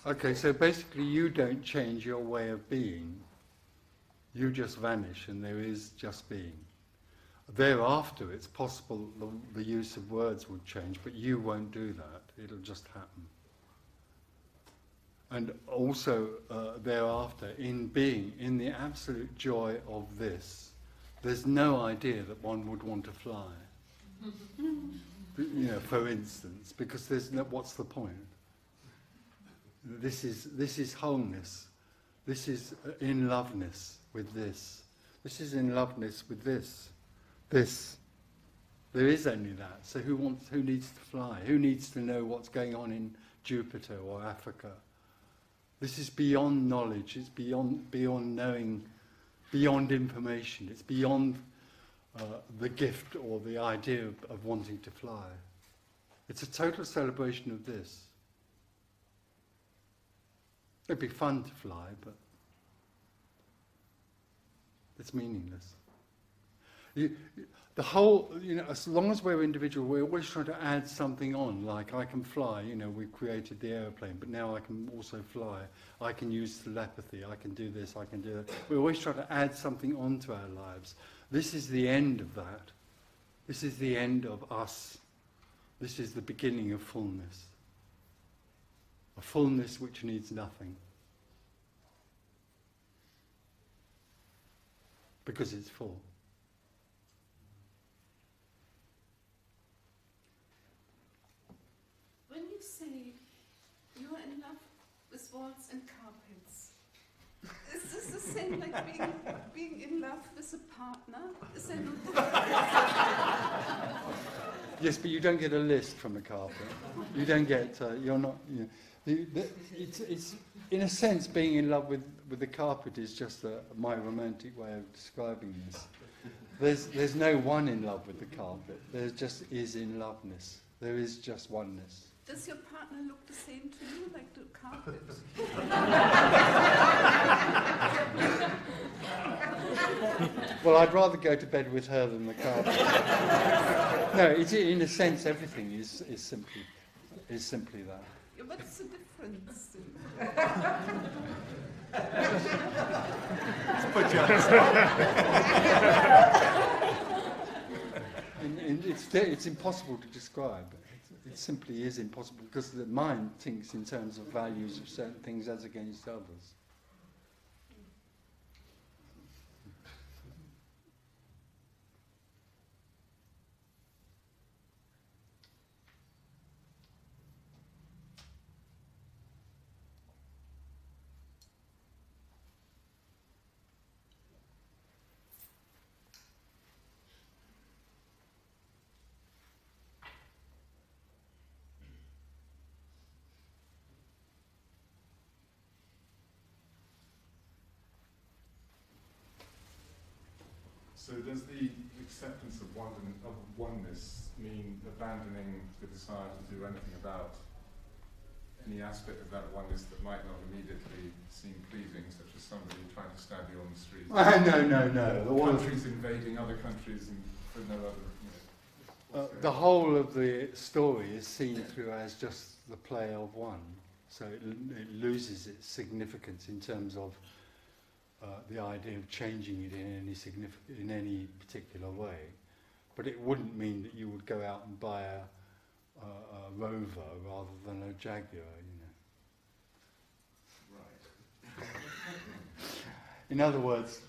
Okay, so basically you don't change your way of being. You just vanish and there is just being. Thereafter, it's possible the use of words will change, but you won't do that. It'll just happen. And also, thereafter, in being, in the absolute joy of this, there's no idea that one would want to fly. For instance, because there's no, what's the point? This is wholeness. This is in loveness with this. This is in loveness with this. This. There is only that. So who needs to fly? Who needs to know what's going on in Jupiter or Africa? This is beyond knowledge. It's beyond knowing, beyond information. It's beyond the gift or the idea of wanting to fly. It's a total celebration of this. It'd be fun to fly, but it's meaningless. The whole, as long as we're individual, we're always trying to add something on. Like, I can fly, we've created the aeroplane, but now I can also fly. I can use telepathy, I can do this, I can do that. We always try to add something onto our lives. This is the end of that. This is the end of us. This is the beginning of fullness. A fullness which needs nothing. Because it's full. When you say you're in love with walls and carpets, is this the same like being in love with a partner? Is there no difference? Yes, but you don't get a list from the carpet. You don't get. You're not. It's in a sense, being in love with the carpet is just my romantic way of describing this. There's no one in love with the carpet. There just is in loveness. There is just oneness. Does your partner look the same to you, like the carpet? Well, I'd rather go to bed with her than the carpet. No, in a sense, everything is simply that. Yeah, what's the difference? It's impossible to describe. It simply is impossible because the mind thinks in terms of values of certain things as against others. So does the acceptance of oneness mean abandoning the desire to do anything about any aspect of that oneness that might not immediately seem pleasing, such as somebody trying to stab you on the street? No. Countries invading other countries and for no other... The whole of the story is seen through as just the play of one. So it loses its significance in terms of the idea of changing it in any particular way, but it wouldn't mean that you would go out and buy a Rover rather than a Jaguar, Right. In other words,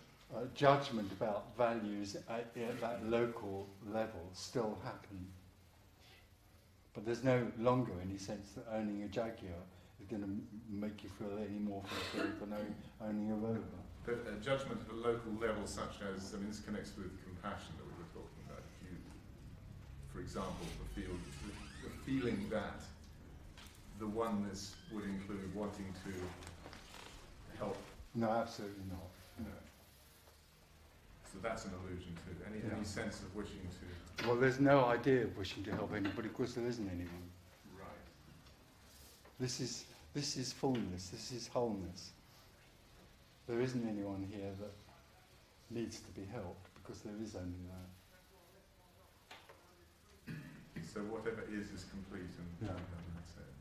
judgment about values at that local level still happen, but there's no longer any sense that owning a Jaguar is going to make you feel any more fulfilled than owning a Rover. But judgment at a local level, such as, this connects with compassion that we were talking about. If you, for example, the feeling that the oneness would include wanting to help. No, absolutely not. No. So that's an illusion too. Any sense of wishing to. Well, there's no idea of wishing to help anybody because there isn't anyone. Right. This is fullness. This is wholeness. There isn't anyone here that needs to be helped because there is only that. So whatever is complete, and Yeah. that's it.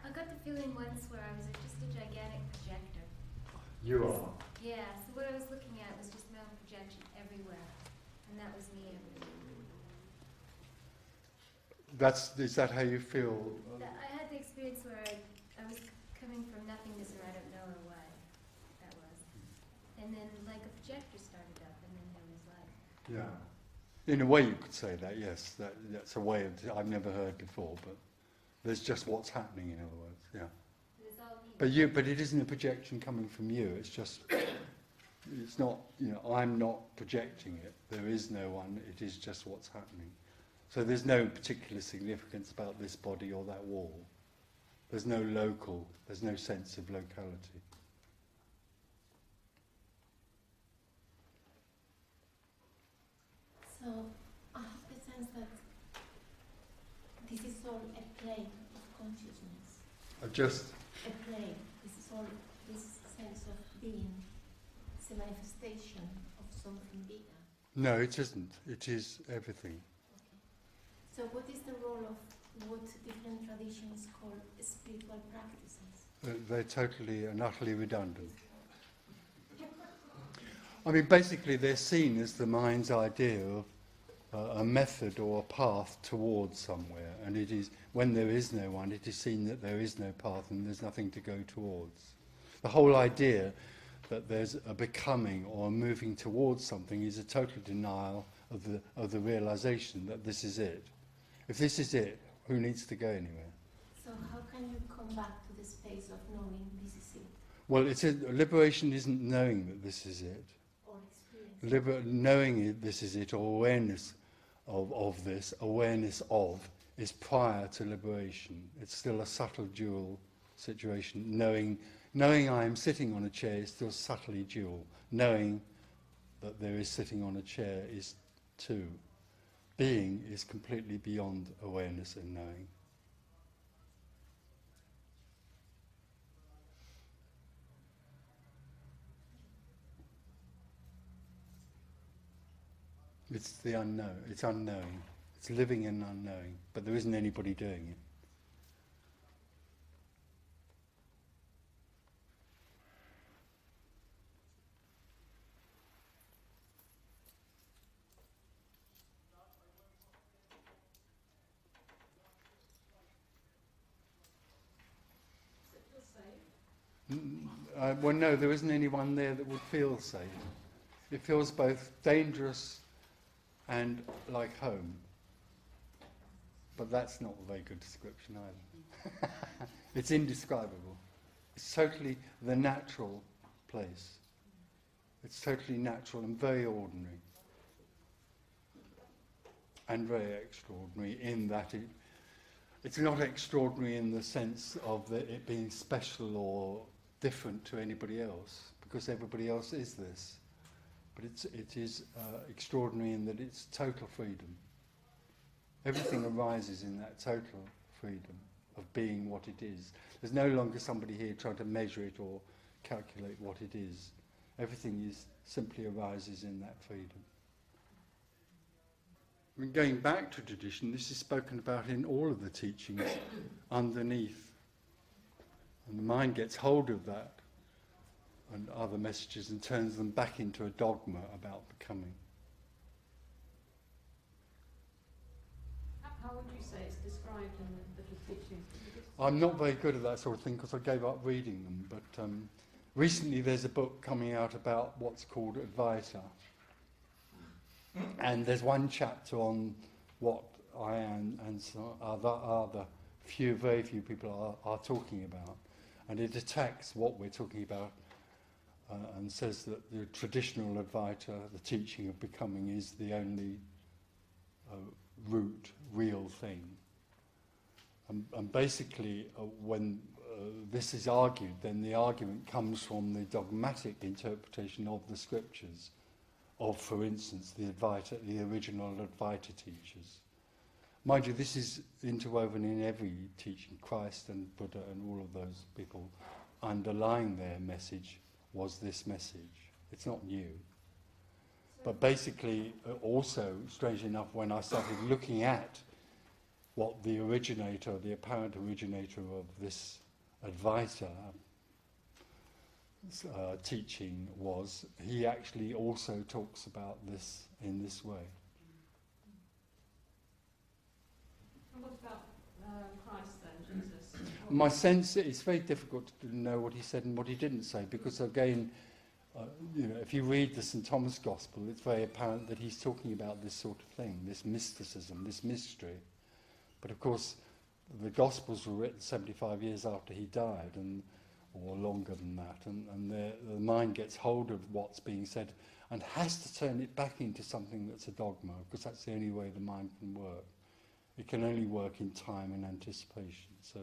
I got the feeling once where I was just a gigantic projector. You are. Yeah, so what I was looking at was just my own projection everywhere. And that was me everywhere. Is that how you feel? I had the experience where I was coming from nothingness, or I don't know why that was. And then like a projector started up, and then there was light. Yeah. In a way you could say that, yes. That's a way I've never heard before, but there's just what's happening, in other words, yeah. It's all me. But it isn't a projection coming from you, it's just, it's not, I'm not projecting it. There is no one, it is just what's happening. So there's no particular significance about this body or that wall. There's no sense of locality. So I have the sense that this is all a plane of consciousness. Just a plane. This is all this sense of being. It's a manifestation of something bigger. no, it isn't. It is everything. So what is the role of what different traditions call spiritual practices? They're totally and utterly redundant. I mean, basically, they're seen as the mind's idea of a method or a path towards somewhere, and it is when there is no one, it is seen that there is no path and there's nothing to go towards. The whole idea that there's a becoming or a moving towards something is a total denial of the realization that this is it. If this is it, who needs to go anywhere? So how can you come back to the space of knowing this is it? Well, liberation isn't knowing that this is it. Or experience. Knowing this is it, or awareness of this, awareness of, is prior to liberation. It's still a subtle dual situation. Knowing I am sitting on a chair is still subtly dual. Knowing that there is sitting on a chair is two. Being is completely beyond awareness and knowing. It's the unknown. It's unknowing. It's living in unknowing. But there isn't anybody doing it. Well, no, there isn't anyone there that would feel safe. It feels both dangerous and like home. But that's not a very good description either. It's indescribable. It's totally the natural place. It's totally natural and very ordinary. And very extraordinary in that it's not extraordinary in the sense of it being special or different to anybody else, because everybody else is this. But it is extraordinary in that it's total freedom. Everything arises in that total freedom of being what it is. There's no longer somebody here trying to measure it or calculate what it is. Everything simply arises in that freedom. I mean, going back to tradition, this is spoken about in all of the teachings underneath. And the mind gets hold of that and other messages and turns them back into a dogma about becoming. How would you say it's described in the teachings? I'm not very good at that sort of thing because I gave up reading them, but recently there's a book coming out about what's called Advaita. And there's one chapter on what I am and some other very few people are talking about. And it attacks what we're talking about and says that the traditional Advaita, the teaching of becoming, is the only root, real thing. And basically, when this is argued, then the argument comes from the dogmatic interpretation of the scriptures, of, for instance, the Advaita, the original Advaita teachers. Mind you, this is interwoven in every teaching. Christ and Buddha and all of those people, underlying their message was this message. It's not new. But basically, also, strangely enough, when I started looking at what the originator, the apparent originator of this Advaita teaching was, he actually also talks about this in this way. And what about Christ then, Jesus? My sense, it's very difficult to know what he said and what he didn't say, because again, if you read the St. Thomas Gospel, it's very apparent that he's talking about this sort of thing, this mysticism, this mystery. But of course, the Gospels were written 75 years after he died, or longer than that, and the mind gets hold of what's being said and has to turn it back into something that's a dogma, because that's the only way the mind can work. It can only work in time and anticipation. So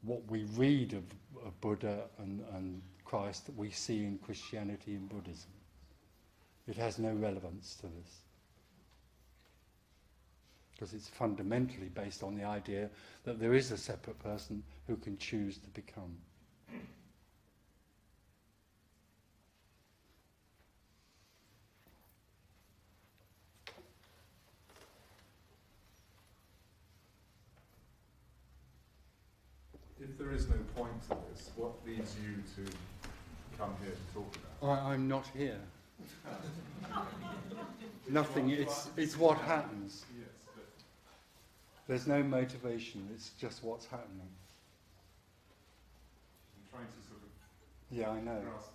what we read of Buddha and Christ, we see in Christianity and Buddhism. It has no relevance to this, because it's fundamentally based on the idea that there is a separate person who can choose to become. If there is no point to this, what leads you to come here to talk about? I'm not here. Nothing, it's what happens. Yes, but There's no motivation, it's just what's happening. I'm trying to sort of Yeah, I know. grasp.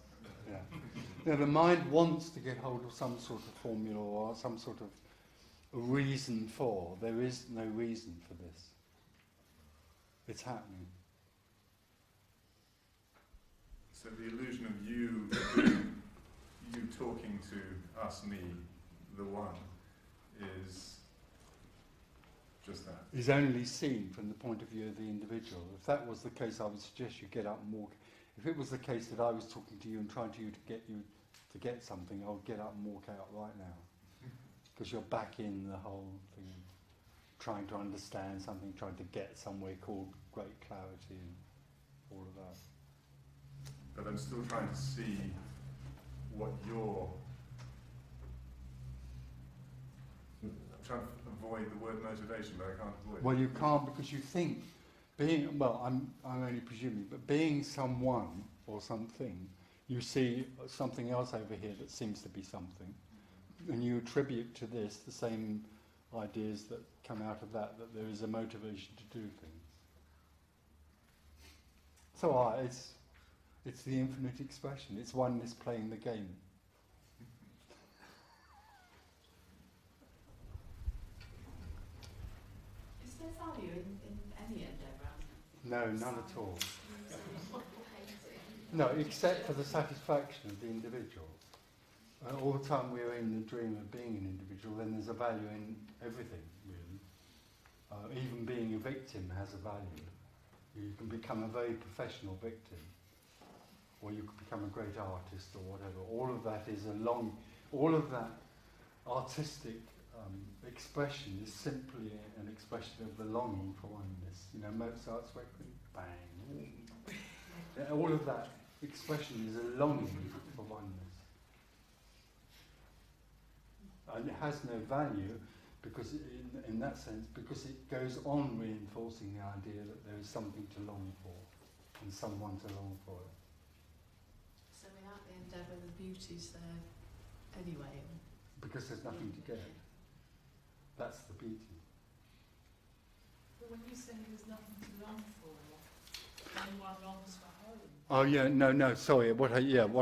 Yeah. The mind wants to get hold of some sort of formula or some sort of reason for. There is no reason for this. It's happening. So the illusion of you talking to us, me, the one, is just that. Is only seen from the point of view of the individual. If that was the case, I would suggest you get up and walk. If it was the case that I was talking to you and trying to get something, I would get up and walk out right now. Because you're back in the whole thing, trying to understand something, trying to get somewhere called great clarity and all of that. But I'm still trying to see what you're... I'm trying to avoid the word motivation, but I can't avoid it. Well, you can't, because you think I'm only presuming, but being someone or something, you see something else over here that seems to be something, and you attribute to this the same ideas that come out of that there is a motivation to do things. So it's the infinite expression. It's oneness playing the game. Is there value in any endeavour? No, none at all. No, except for the satisfaction of the individual. All the time we're in the dream of being an individual, then there's a value in everything, really. Even being a victim has a value. You can become a very professional victim, or you could become a great artist or whatever. All of that is all of that artistic expression is simply an expression of the longing for oneness. You know, Mozart's Requiem, bang. All of that expression is a longing for oneness. And it has no value because in that sense, because it goes on reinforcing the idea that there is something to long for and someone to long for it. So without the endeavour, the beauty's there anyway. Because there's nothing to get. That's the beauty. But when you say there's nothing to long for, anyone longs for home. Oh yeah, no, sorry. What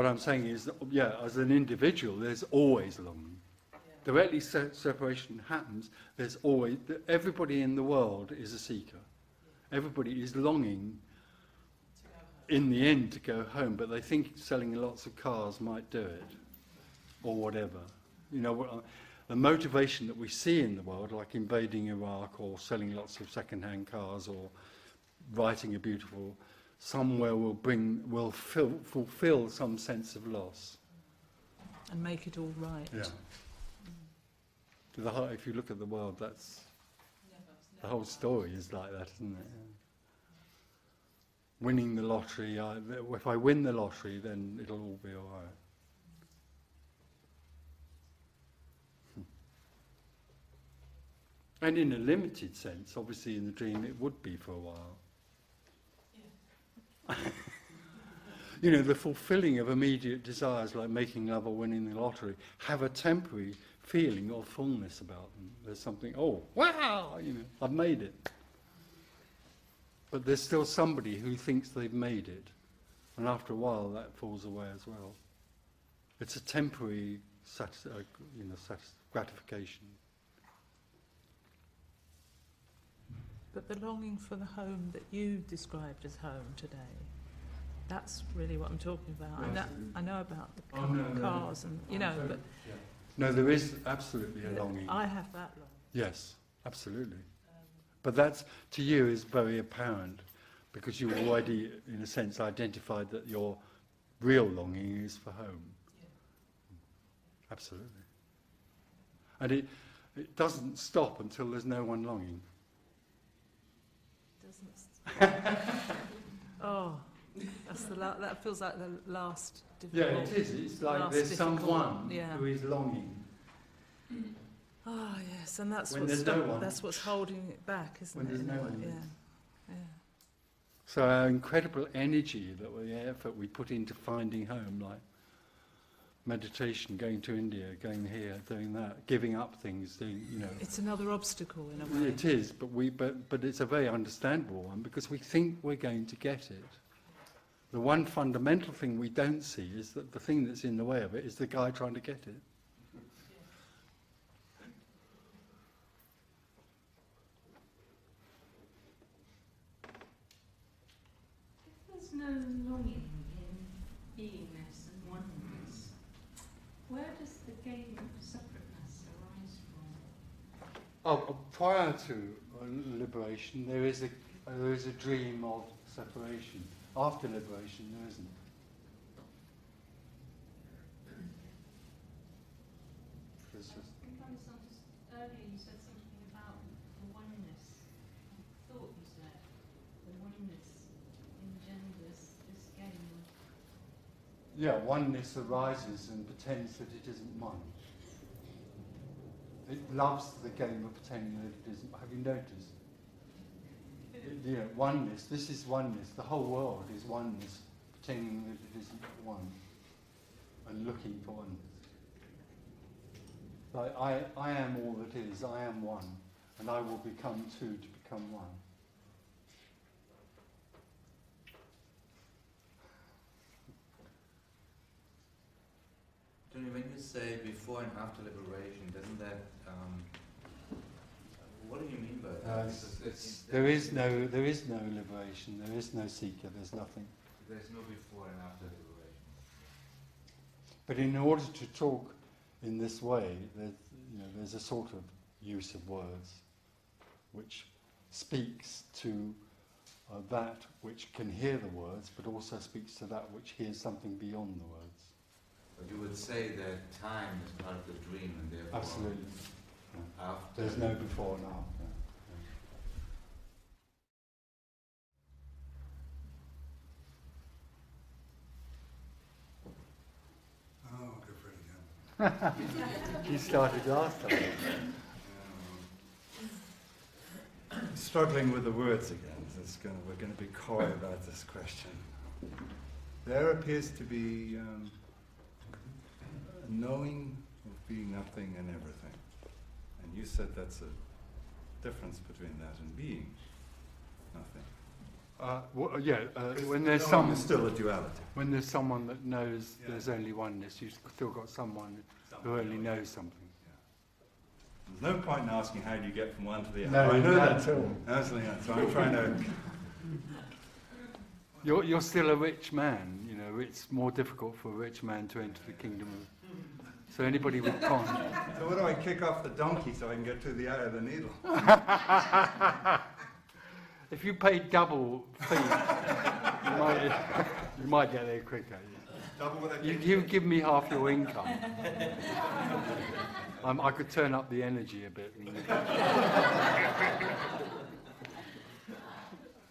I'm saying is, as an individual, there's always longing. Directly separation happens, there's always... Everybody in the world is a seeker. Everybody is longing in the end to go home, but they think selling lots of cars might do it, or whatever. You know, the motivation that we see in the world, like invading Iraq or selling lots of second-hand cars or writing a beautiful, somewhere will fulfill some sense of loss. And make it all right. Yeah. If you look at the world, that's the whole story is like that, isn't it? Yeah. Winning the lottery, if I win the lottery, then it'll all be all right. And in a limited sense, obviously in the dream it would be for a while. Yeah. You know, the fulfilling of immediate desires like making love or winning the lottery have a temporary feeling of fullness about them. There's something, oh, wow, you know, I've made it. But there's still somebody who thinks they've made it. And after a while that falls away as well. It's a temporary gratification. But the longing for the home that you described as home today, that's really what I'm talking about. I know about the cars and, you know, but... Yeah. No, there is absolutely a longing. I have that longing. Yes, absolutely. But that, to you, is very apparent, because you already, in a sense, identified that your real longing is for home. Yeah. Absolutely. And it doesn't stop until there's no one longing. Oh, that's that feels like the last difficult. Yeah, it is. It's like there's someone who is longing. Oh yes, and that's that's what's holding it back, isn't it? When there's no one. Yeah, yeah. So our incredible energy, the effort we put into finding home, like meditation, going to India, going here, doing that, giving up things, you know. It's another obstacle in a way. It is, but it's a very understandable one, because we think we're going to get it. The one fundamental thing we don't see is that the thing that's in the way of it is the guy trying to get it. If there's no longing in beingness and oneness, where does the game of separateness arise from? Prior to liberation, there is a dream of separation. After liberation, there isn't. I think I misunderstood earlier. You said something about the oneness. I thought you said the oneness engenders this game. Yeah, oneness arises and pretends that it isn't one. It loves the game of pretending that it isn't. Have you noticed? Yeah, oneness. This is oneness. The whole world is oneness, pretending that it isn't one, and looking for oneness. Like I am all that is. I am one, and I will become two to become one. Tony, when you say before and after liberation, doesn't that what do you mean by that? There is no liberation. There is no seeker. There's nothing. There's no before and after liberation. But in order to talk in this way, there's a sort of use of words which speaks to that which can hear the words, but also speaks to that which hears something beyond the words. But you would say that time is part of the dream, and therefore absolutely. After there's no before and after. Oh, go for it again. You started last time. Struggling with the words again. We're going to be coy about this question. There appears to be a knowing of being nothing and everything. And you said that's a difference between that and being nothing. When there's there's still a duality. When there's someone that knows there's only oneness, you've still got someone who only knows something. There's no point in asking how do you get from one to the other. No, I know not that at all. Absolutely not. So I'm trying to... You're still a rich man, you know. It's more difficult for a rich man to enter the kingdom of... So anybody with con... So what do I kick off the donkey so I can get to the eye of the needle? If you pay double fee, you might get there quicker. Double what I You give me half your income. I could turn up the energy a bit.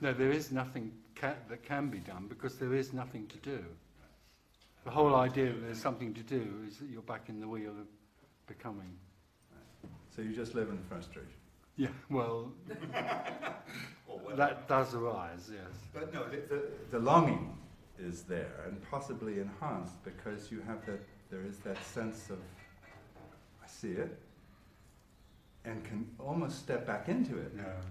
No, there is nothing that can be done because there is nothing to do. The whole idea that there's something to do is that you're back in the wheel of becoming. So you just live in frustration. Yeah, well, that does arise, yes. But no, the longing is there and possibly enhanced because you have that, there is that sense of, I see it, and can almost step back into it. Yeah.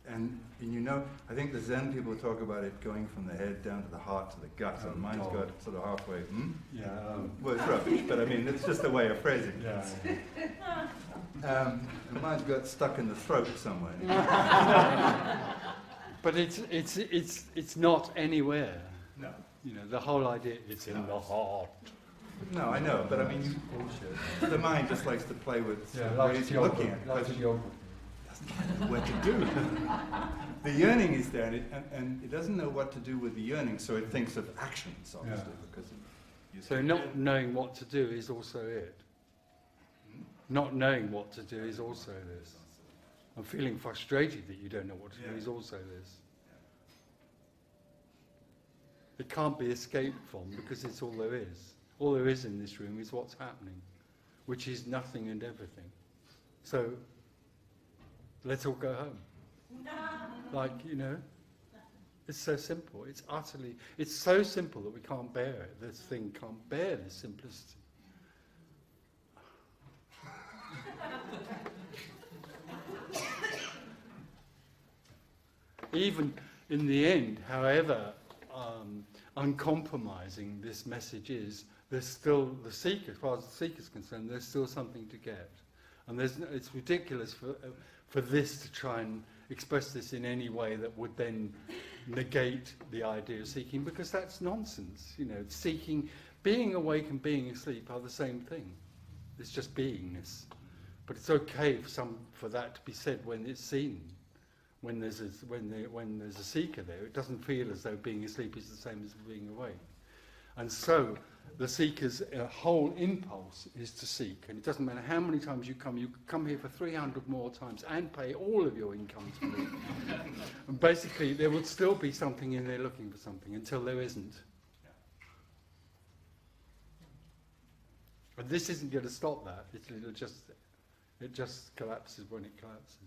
And you know, I think the Zen people talk about it going from the head down to the heart to the gut, and mine's got sort of halfway, Yeah. well, it's rubbish, but I mean, it's just a way of phrasing it. Yeah. And mine's got stuck in the throat somewhere. But it's not anywhere. No. You know, the whole idea, it's in the heart. No, I know, but I mean, the mind just likes to play with ways you're looking at it. Doesn't know what to do. The yearning is there, and it doesn't know what to do with the yearning, so it thinks of actions, obviously. Because So not knowing what to do is also it. Not knowing what to do is also this. And feeling frustrated that you don't know what to do is also this. It can't be escaped from because it's all there is. All there is in this room is what's happening, which is nothing and everything. So, let's all go home. Like, you know, it's so simple. It's so simple that we can't bear it. This thing can't bear this simplicity. Even in the end, however uncompromising this message is, there's still the seeker, as far as the seeker is concerned, there's still something to get. And it's ridiculous for this to try and express this in any way that would then negate the idea of seeking, because that's nonsense. You know, seeking, being awake and being asleep are the same thing. It's just beingness. But it's okay for that to be said when it's seen. When there's a seeker there, it doesn't feel as though being asleep is the same as being awake. And so the seeker's whole impulse is to seek, and it doesn't matter how many times you come here for 300 more times and pay all of your income to me. And basically there would still be something in there looking for something until there isn't. And this isn't going to stop that. It just collapses when it collapses.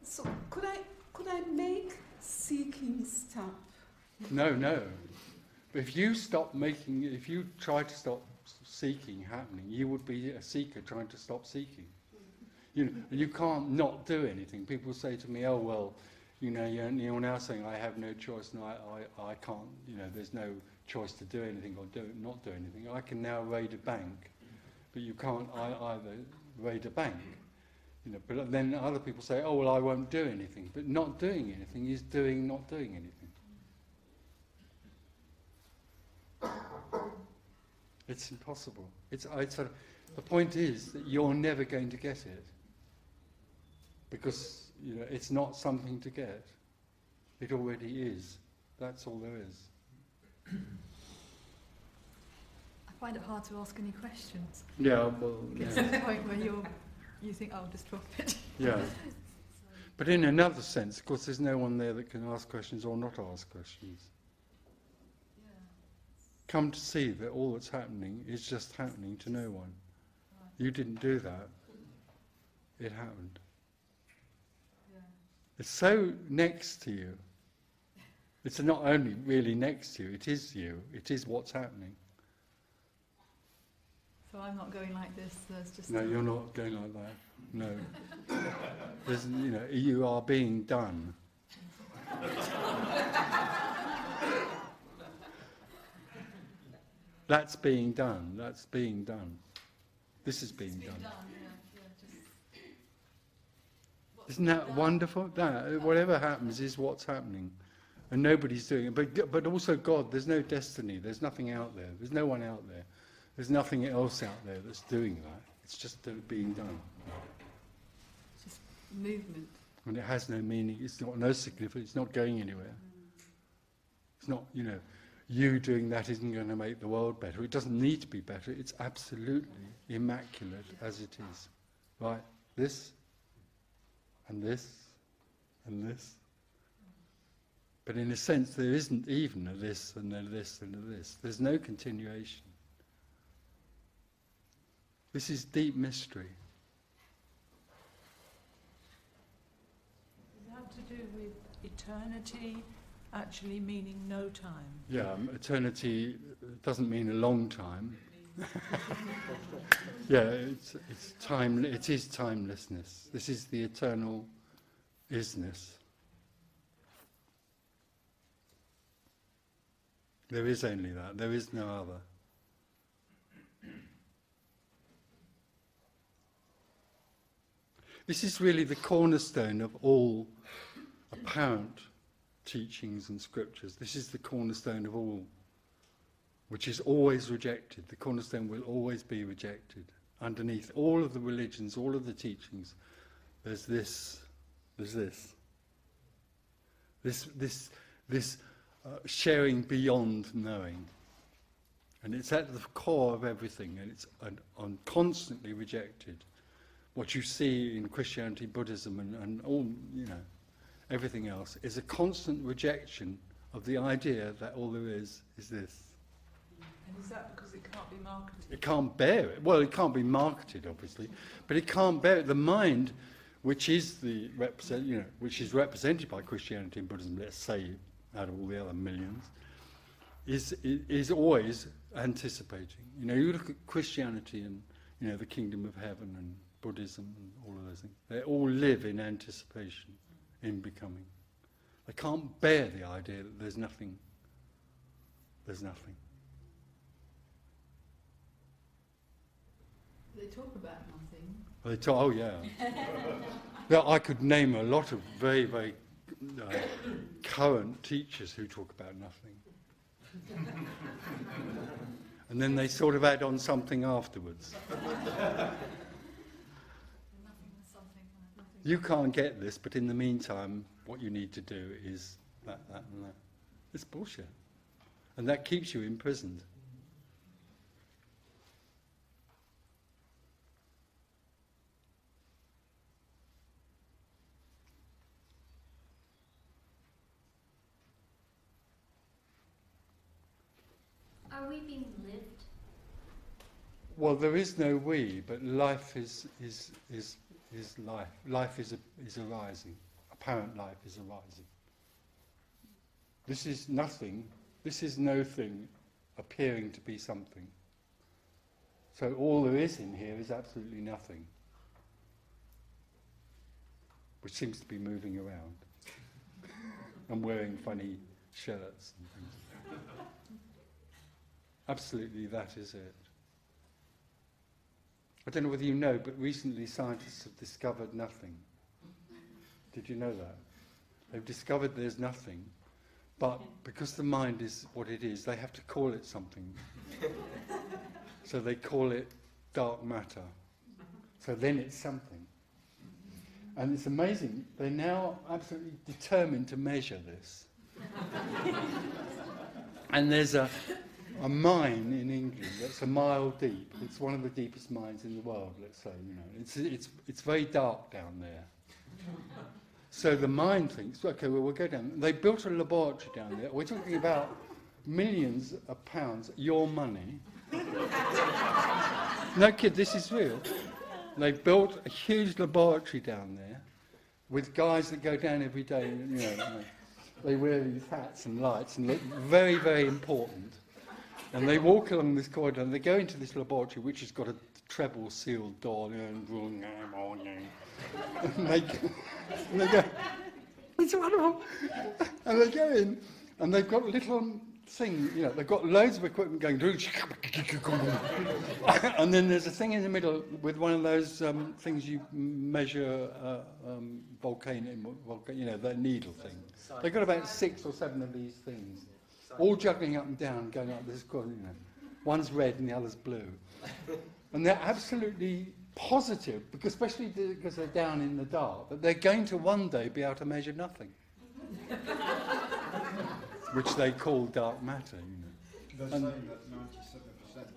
So could I make seeking stop? No. But if you try to stop seeking happening, you would be a seeker trying to stop seeking. You know, and you can't not do anything. People say to me, "Oh well, you know, you're now saying I have no choice, and I can't. You know, there's no choice to do anything or not do anything. I can now raid a bank, but you can't either raid a bank." You know, but then other people say, "Oh well, I won't do anything." But not doing anything is not doing anything. It's impossible. The point is that you're never going to get it, because you know it's not something to get. It already is. That's all there is. I find it hard to ask any questions. Yeah, well, It's to the point where you think, "I'll just drop it." Yeah. But in another sense, of course, there's no one there that can ask questions or not ask questions. Come to see that all that's happening is just happening to no one. You didn't do that. It happened. It's so next to you. It's not only really next to you, it is you. It is what's happening. So I'm not going like this. There's just No, you're not going like that. No. You are being done. That's being done. That's being done. This is being done. Isn't that wonderful? That, whatever happens is what's happening. And nobody's doing it. But also God, there's no destiny. There's nothing out there. There's no one out there. There's nothing else out there that's doing that. It's just being done. It's just movement. And it has no meaning. It's not no significance. It's not going anywhere. It's not, you doing that isn't going to make the world better. It doesn't need to be better. It's absolutely immaculate as it is. Right? This, and this, and this. But in a sense, there isn't even a this, and a this, and a this. There's no continuation. This is deep mystery. Does it have to do with eternity actually meaning no time? Yeah, eternity doesn't mean a long time. Yeah, it's time. It is timelessness. This is the eternal isness. There is only that. There is no other. This is really the cornerstone of all apparent teachings and scriptures. This is the cornerstone of all, which is always rejected. The cornerstone will always be rejected. Underneath all of the religions, all of the teachings, there's this. This sharing beyond knowing. And it's at the core of everything, and it's constantly rejected. What you see in Christianity, Buddhism, and all, everything else, is a constant rejection of the idea that all there is this. And is that because it can't be marketed? It can't bear it. Well, it can't be marketed, obviously, but it can't bear it. The mind, which is which is represented by Christianity and Buddhism, let's say, out of all the other millions, is always anticipating. You look at Christianity and the kingdom of heaven and Buddhism and all of those things. They all live in anticipation, in becoming. They can't bear the idea that there's nothing. There's nothing. They talk about nothing. They talk. Oh yeah. Yeah, I could name a lot of very, very current teachers who talk about nothing. And then they sort of add on something afterwards. You can't get this, but in the meantime, what you need to do is that, and that. It's bullshit. And that keeps you imprisoned. Are we being lived? Well, there is no we, but life is life. Life is arising. Apparent life is arising. This is nothing. This is no thing appearing to be something. So all there is in here is absolutely nothing, which seems to be moving around and wearing funny shirts and things. Absolutely, that is it. I don't know whether you know, but recently scientists have discovered nothing. Did you know that? They've discovered there's nothing, but because the mind is what it is, they have to call it something. So they call it dark matter. So then it's something. And it's amazing, they're now absolutely determined to measure this. And there's a mine in England that's a mile deep. It's one of the deepest mines in the world, let's say. It's very dark down there. So the mine thinks, okay, well, we'll go down. They built a laboratory down there. We're talking about millions of pounds, your money. No kid, this is real. They built a huge laboratory down there with guys that go down every day. They wear these hats and lights and look very, very important. And they walk along this corridor and they go into this laboratory, which has got a treble sealed door. And they go, it's wonderful. And they go in and they've got little thing, you know, they've got loads of equipment going, and then there's a thing in the middle with one of those things you measure volcano, you know, the needle thing. They've got about 6 or 7 of these things, all juggling up and down, going like this, you know. One's red and the other's blue. And they're absolutely positive, because especially because they're down in the dark, that they're going to one day be able to measure nothing. Which they call dark matter, you know. They're saying that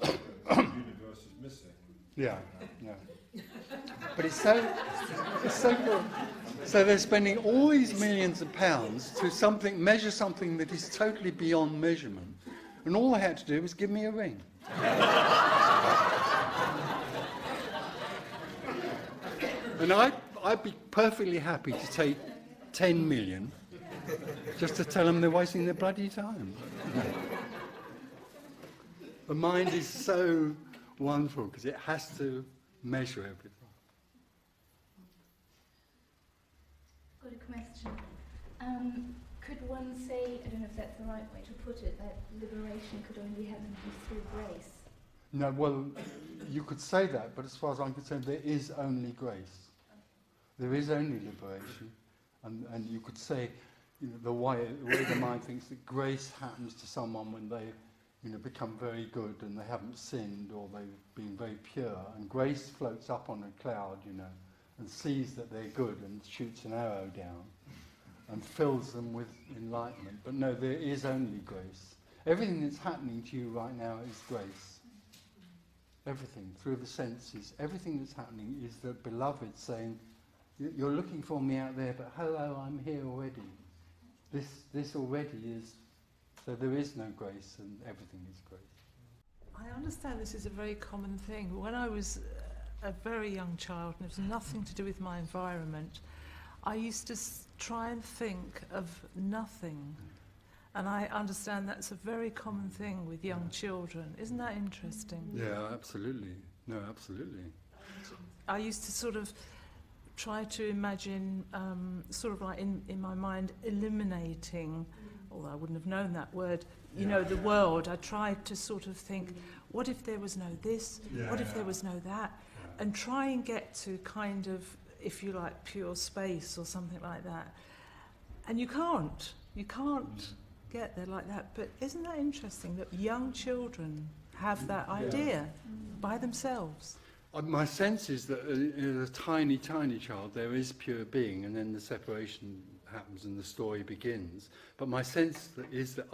97% of the universe is missing. Yeah, yeah. But it's so good. So they're spending all these millions of pounds to measure something that is totally beyond measurement. And all they had to do was give me a ring. And I'd be perfectly happy to take 10 million just to tell them they're wasting their bloody time. The mind is so wonderful because it has to measure everything. Got a question. Could one say, I don't know if that's the right way to put it, that liberation could only happen through grace? No, well, you could say that, but as far as I'm concerned, there is only grace. There is only liberation. And you could say, you know, the way the mind thinks that grace happens to someone when they, you know, become very good and they haven't sinned or they've been very pure. And grace floats up on a cloud, you know, and sees that they're good and shoots an arrow down and fills them with enlightenment. But no, there is only grace. Everything that's happening to you right now is grace. Everything, through the senses, everything that's happening is the beloved saying, you're looking for me out there, but hello, I'm here already. This already is, so there is no grace and everything is grace. I understand this is a very common thing. When I was a very young child and it was nothing to do with my environment, I used to try and think of nothing. And I understand that's a very common thing with young children. Isn't that interesting? Yeah, absolutely. No, absolutely. I used to sort of try to imagine, sort of like in my mind, eliminating, although I wouldn't have known that word, you know, the world. I tried to sort of think, what if there was no this? What if there was no that? And try and get to kind of, if you like, pure space or something like that. And you can't get there like that. But isn't that interesting that young children have that idea by themselves? My sense is that in a tiny, tiny child, there is pure being, and then the separation happens and the story begins. But my sense is that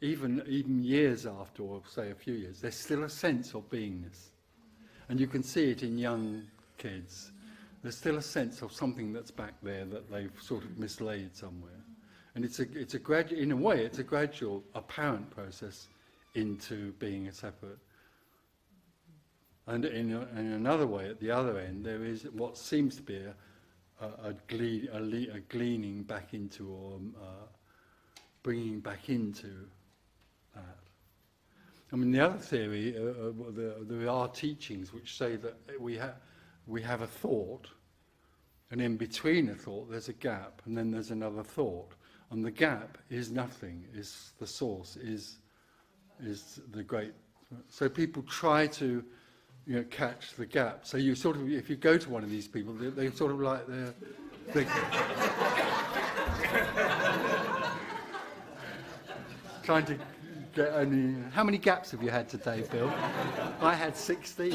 even years after, or say a few years, there's still a sense of beingness. And you can see it in young kids. There's still a sense of something that's back there that they've sort of mislaid somewhere. And it's a gradual, in a way, it's a gradual, apparent process into being a separate. And in another way, at the other end, there is what seems to be a gleaning back into, or bringing back into that. I mean, the other theory, there are teachings which say that we have a thought, and in between a thought there's a gap, and then there's another thought, and the gap is nothing, is the source, is the great. So people try to, you know, catch the gap. So you sort of, if you go to one of these people, they sort of like they're trying to get only. How many gaps have you had today, Bill? I had 16.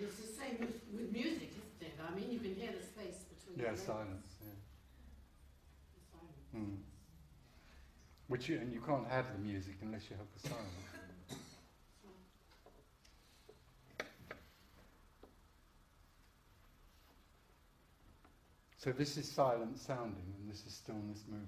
It's the same with music, isn't it? I mean, you can hear the space between the notes. Silence. The silence. Mm. And you can't have the music unless you have the silence. So this is silent sounding, and this is stillness moving.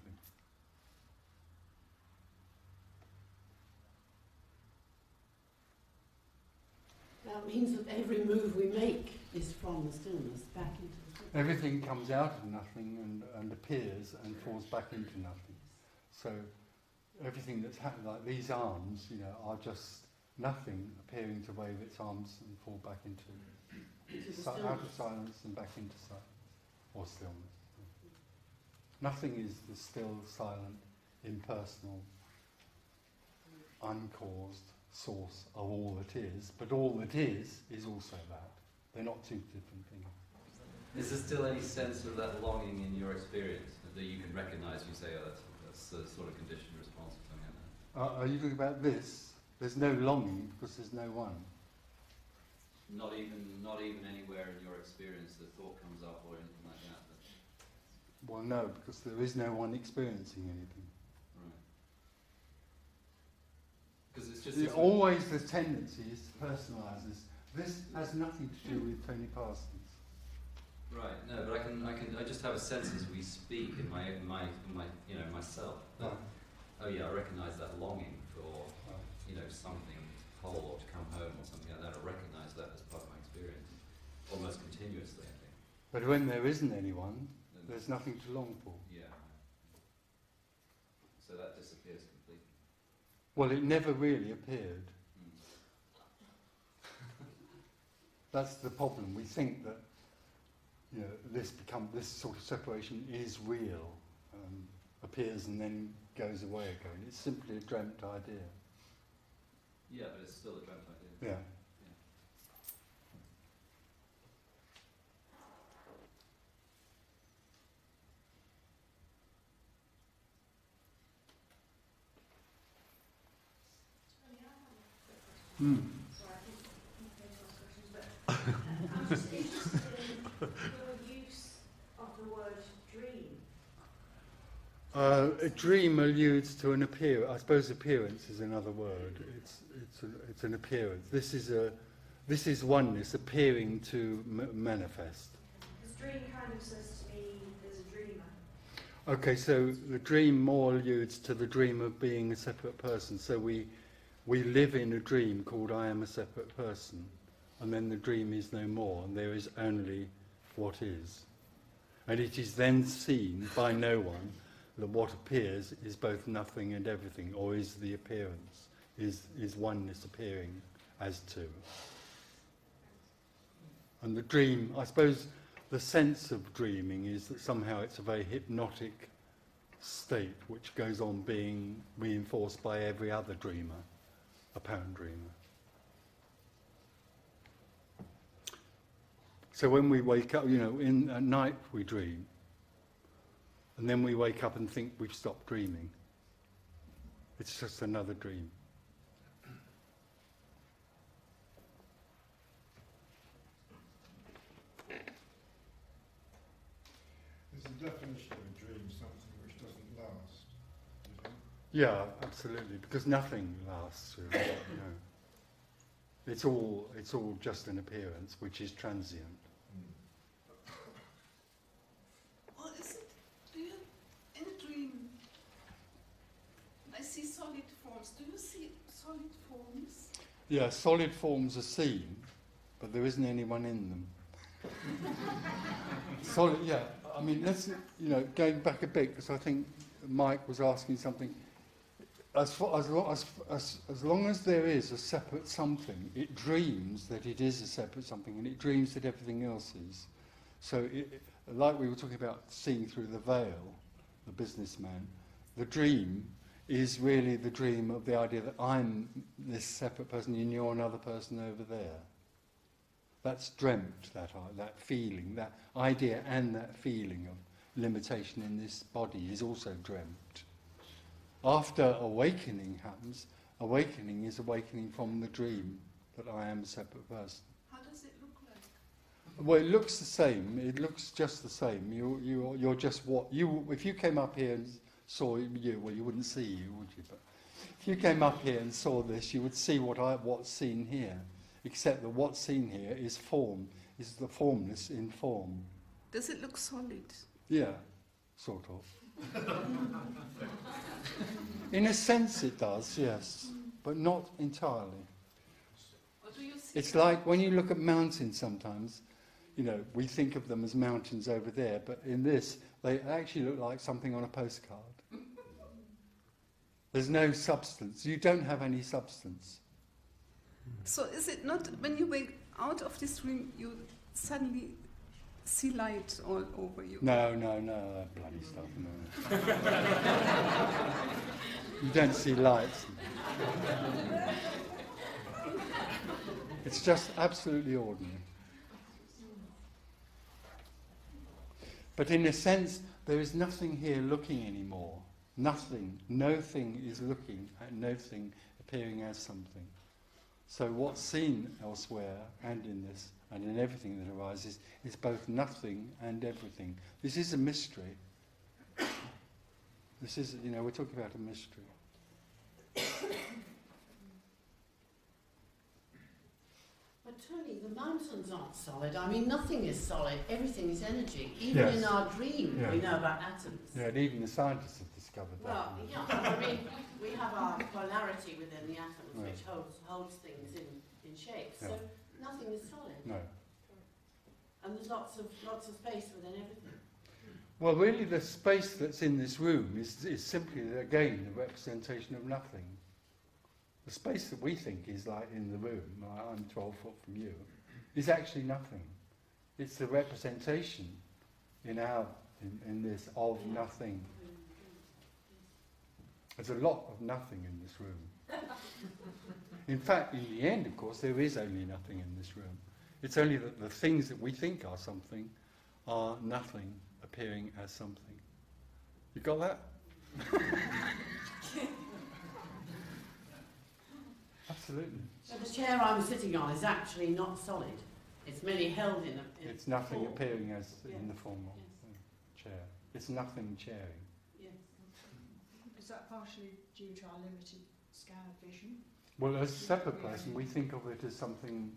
That means that every move we make is from the stillness back into the stillness. Everything comes out of nothing and appears and falls back into nothing. So everything that's happened, like these arms, you know, are just nothing appearing to wave its arms and fall back into out of silence and back into silence. or stillness. Nothing is the still, silent, impersonal, uncaused source of all that is, but all that is also that. They're not two different things. Is there still any sense of that longing in your experience that you can recognise? You say, oh, that's a sort of conditioned response or something like that. Are you talking about this? There's no longing because there's no one. Not even anywhere in your experience the thought comes up or anything like that. Well, no, because there is no one experiencing anything. Right. Because it's just always the tendency is to personalise this. This has nothing to do with Tony Parsons. Right. No, but I just have a sense as we speak in my myself. That, oh yeah, I recognise that longing for something whole or to come home or something like that. I recognise that as part of my experience, almost continuously, I think. But when there isn't anyone, there's nothing to long for. Yeah. So that disappears completely. Well, it never really appeared. That's the problem. We think that this sort of separation is real, appears and then goes away again. It's simply a dreamt idea. Yeah, but it's still a dreamt idea. Yeah. Sorry, I think I'm going to ask questions, but I'm just interested in your use of the word dream. A dream alludes to an appearance. I suppose appearance is another word. It's an appearance. This is oneness appearing to manifest. Because dream kind of says to me, there's a dreamer. Okay, so the dream more alludes to the dream of being a separate person. So we live in a dream called I am a separate person, and then the dream is no more, and there is only what is. And it is then seen by no one that what appears is both nothing and everything, or is the appearance, is oneness appearing as two. And the dream, I suppose the sense of dreaming is that somehow it's a very hypnotic state which goes on being reinforced by every other dreamer, apparent dreamer. So when we wake up, at night we dream, and then we wake up and think we've stopped dreaming. It's just another dream. Is the definition of a dream something which doesn't last? Yeah, absolutely, because nothing lasts really. It's all just an appearance, which is transient. Well, do you, in a dream, I see solid forms. Do you see solid forms? Yeah, solid forms are seen, but there isn't anyone in them. Solid, yeah. I mean, let's, going back a bit, because I think Mike was asking something. As long as there is a separate something, it dreams that it is a separate something, and it dreams that everything else is. So, like we were talking about seeing through the veil, the businessman, the dream is really the dream of the idea that I'm this separate person and you're another person over there. That's dreamt, that feeling, that idea and that feeling of limitation in this body is also dreamt. After awakening happens, awakening is awakening from the dream that I am a separate person. How does it look like? Well, it looks the same. It looks just the same. You're just what you. If you came up here and saw you, well, you wouldn't see you, would you? But if you came up here and saw this, you would see what's seen here. Except that what's seen here is form, is the formless in form. Does it look solid? Yeah, sort of. In a sense it does, yes, but not entirely. What do you see? It's like when you look at mountains sometimes, we think of them as mountains over there, but in this, they actually look like something on a postcard. There's no substance. You don't have any substance. So is it not, when you wake out of this dream, you suddenly see light all over you. No, that bloody stuff, no. You don't see lights. It's just absolutely ordinary. But in a sense, there is nothing here looking anymore. Nothing. No thing is looking at no thing appearing as something. So what's seen elsewhere and in this and in everything that arises is both nothing and everything. This is a mystery. This is, we're talking about a mystery. But Tony, the mountains aren't solid. I mean, nothing is solid. Everything is energy. Even in our dream, we know about atoms. Yeah, and even the scientists have discovered that. Well, yeah, I mean, we have our polarity within the atoms, which holds things in shape. So nothing is solid. No. And there's lots of space within everything. Well, really, the space that's in this room is simply, again, the representation of nothing. The space that we think is like in the room, I'm 12 foot from you, is actually nothing. It's the representation in this of nothing. There's a lot of nothing in this room. In fact, in the end, of course, there is only nothing in this room. It's only that the things that we think are something are nothing appearing as something. You got that? Absolutely. So the chair I'm sitting on is actually not solid. It's merely held in a... It's nothing appearing as in the form of a chair. It's nothing chairing. Yes. Is that partially due to our limited scan of vision? Well, as a separate person, we think of it as something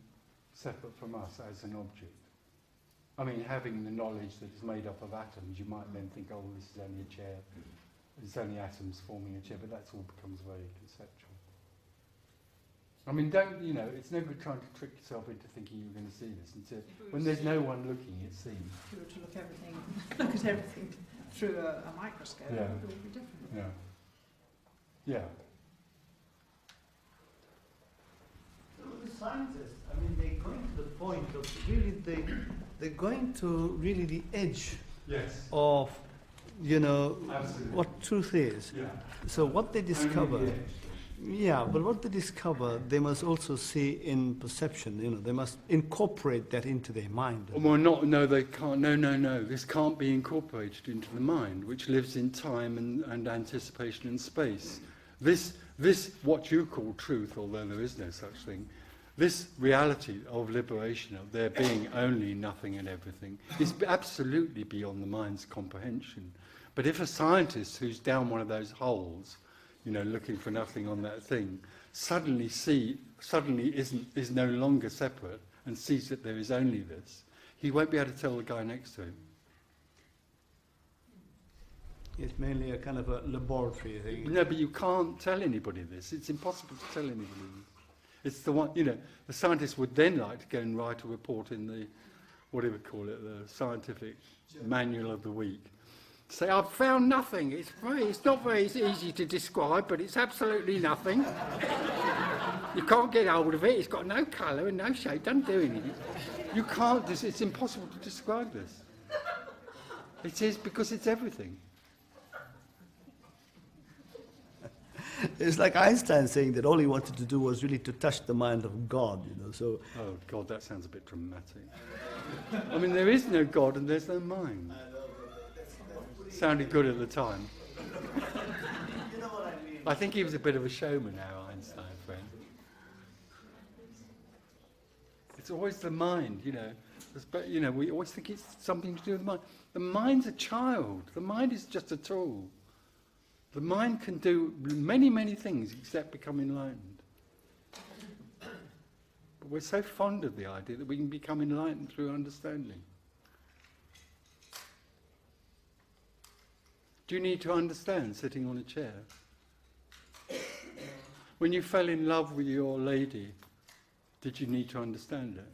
separate from us, as an object. I mean, having the knowledge that it's made up of atoms, you might then think, oh, this is only a chair. It's only atoms forming a chair, but that all becomes very conceptual. I mean, it's no good trying to trick yourself into thinking you're going to see this until, when there's no one looking, it's seen. If you were to look at everything through a microscope, it would all be different. Yeah. Yeah. The scientists, I mean, they're going to the point of really, they're going to really the edge of, Absolutely. what truth is. Yeah. So what they discover, but what they discover, they must also see in perception. They must incorporate that into their mind. Well, no, they can't. No. This can't be incorporated into the mind, which lives in time and anticipation and space. This, what you call truth, although there is no such thing, this reality of liberation, of there being only nothing and everything, is absolutely beyond the mind's comprehension. But if a scientist who's down one of those holes, looking for nothing on that thing, suddenly is no longer separate and sees that there is only this, he won't be able to tell the guy next to him. It's mainly a kind of a laboratory thing. No, but you can't tell anybody this. It's impossible to tell anybody this. It's the one, the scientists would then like to go and write a report in the, whatever we call it, the scientific manual of the week. Say, I've found nothing. It's not very easy to describe, but it's absolutely nothing. You can't get hold of it. It's got no colour and no shape. Doesn't do anything. You can't. It's impossible to describe this. It is because it's everything. It's like Einstein saying that all he wanted to do was really to touch the mind of God, so... Oh, God, that sounds a bit dramatic. I mean, there is no God and there's no mind. Sounded good at the time. You know what I mean? I think he was a bit of a showman, our Einstein friend. It's always the mind, But, we always think it's something to do with the mind. The mind's a child. The mind is just a tool. The mind can do many, many things except become enlightened. But we're so fond of the idea that we can become enlightened through understanding. Do you need to understand sitting on a chair? When you fell in love with your lady, did you need to understand it?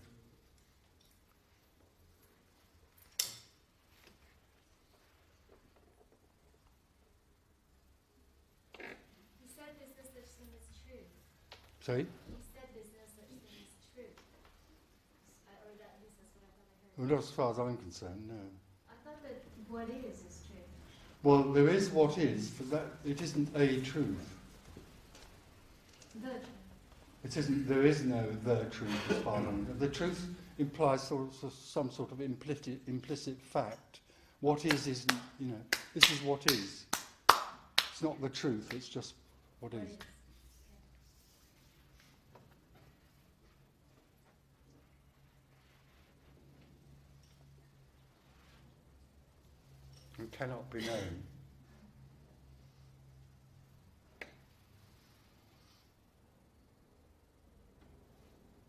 Sorry? You said there's no such thing as truth. Or at least that's what I thought I heard. Well, not as far as I'm concerned, no. I thought that what is true. Well, there is what is, but that it isn't a truth. The truth. It isn't. There is no the truth as far as I'm concerned. The truth implies some sort of implicit fact. What is isn't. You know, this is what is. It's not the truth. It's just what is. And cannot be known.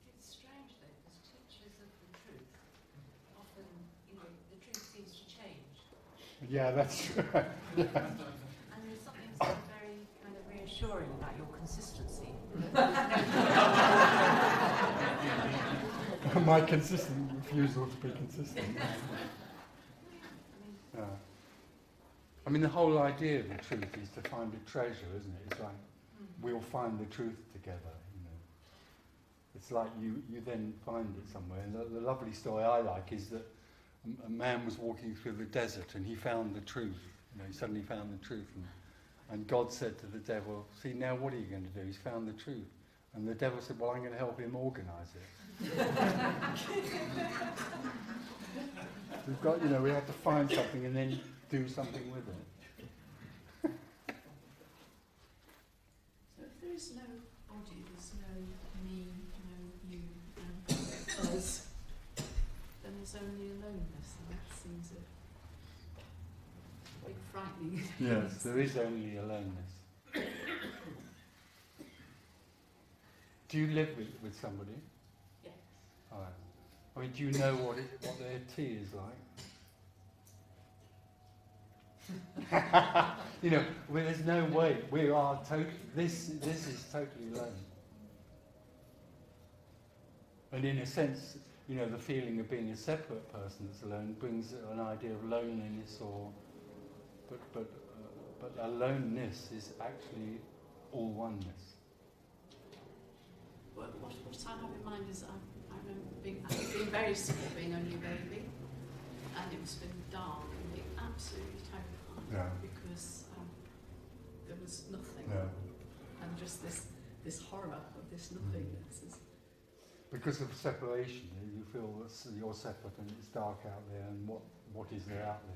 It's strange though, because teachers of the truth often, you know, the truth seems to change. Yeah, that's true. And there's something sort of very kind of reassuring about your consistency. My consistent refusal to be consistent. I mean, the whole idea of the truth is to find a treasure, isn't it? It's like we'll find the truth together. You know, it's like you then find it somewhere. And the lovely story I like is that a man was walking through the desert and he found the truth. You know, he suddenly found the truth, and God said to the devil, "See, now what are you going to do? He's found the truth." And the devil said, "Well, I'm going to help him organise it." We've got, you know, we have to find something and then do something with it. So if there is no body, there's no me, no you, no us, then there's only aloneness, and that seems a big frightening. Yes, there is only aloneness. Do you live with somebody? Yes. All right. I mean, do you know what their tea is like? You know, well, there's no way. We are totally. This is totally alone. And in a sense, you know, the feeling of being a separate person that's alone brings an idea of loneliness, but aloneness is actually all oneness. What I have in mind is I remember being very small, being only a baby, and it was feeling dark and being absolutely terrified because there was nothing, and just this horror of this nothingness. Because of separation, you feel that you're separate and it's dark out there, and what is there out there?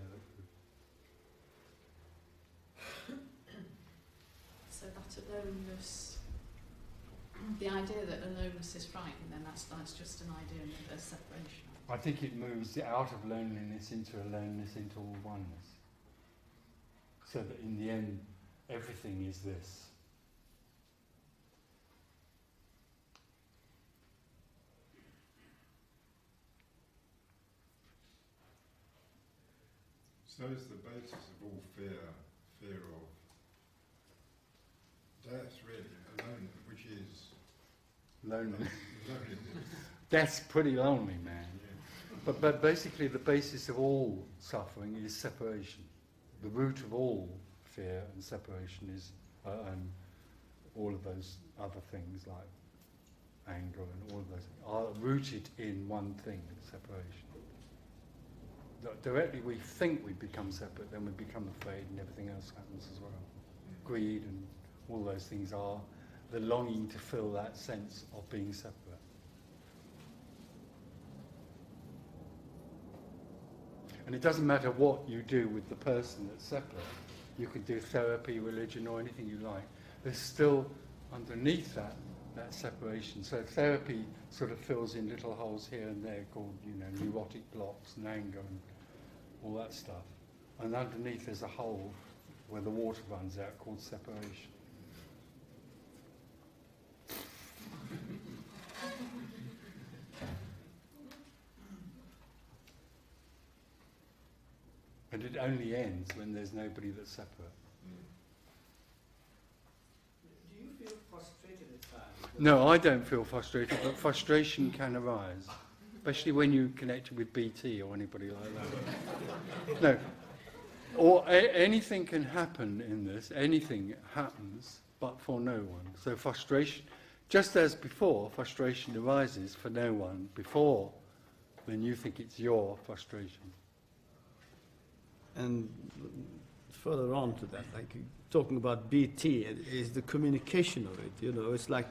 So that aloneness. The idea that aloneness is frightening, then that's just an idea of there's separation. I think it moves out of loneliness into aloneness, into all oneness. So that in the end, everything is this. So is the basis of all fear of death, really, alone, which is Loneliness. That's pretty lonely, man. Yeah. But basically the basis of all suffering is separation. The root of all fear and separation is, and all of those other things like anger and all of those are rooted in one thing, separation. Directly we think we become separate, then we become afraid and everything else happens as well. Greed and all those things are the longing to feel that sense of being separate. And it doesn't matter what you do with the person that's separate. You could do therapy, religion, or anything you like. There's still underneath that separation. So therapy sort of fills in little holes here and there called, you know, neurotic blocks and anger and all that stuff. And underneath there's a hole where the water runs out called separation. And it only ends when there's nobody that's separate. Do you feel frustrated at times? No, I don't feel frustrated, but frustration can arise, especially when you connect with BT or anybody like that. No, or anything can happen in this, anything happens, but for no one. So frustration, just as before, frustration arises for no one before then you think it's your frustration. And further on to that, like talking about BT, is the communication of it. You know, it's like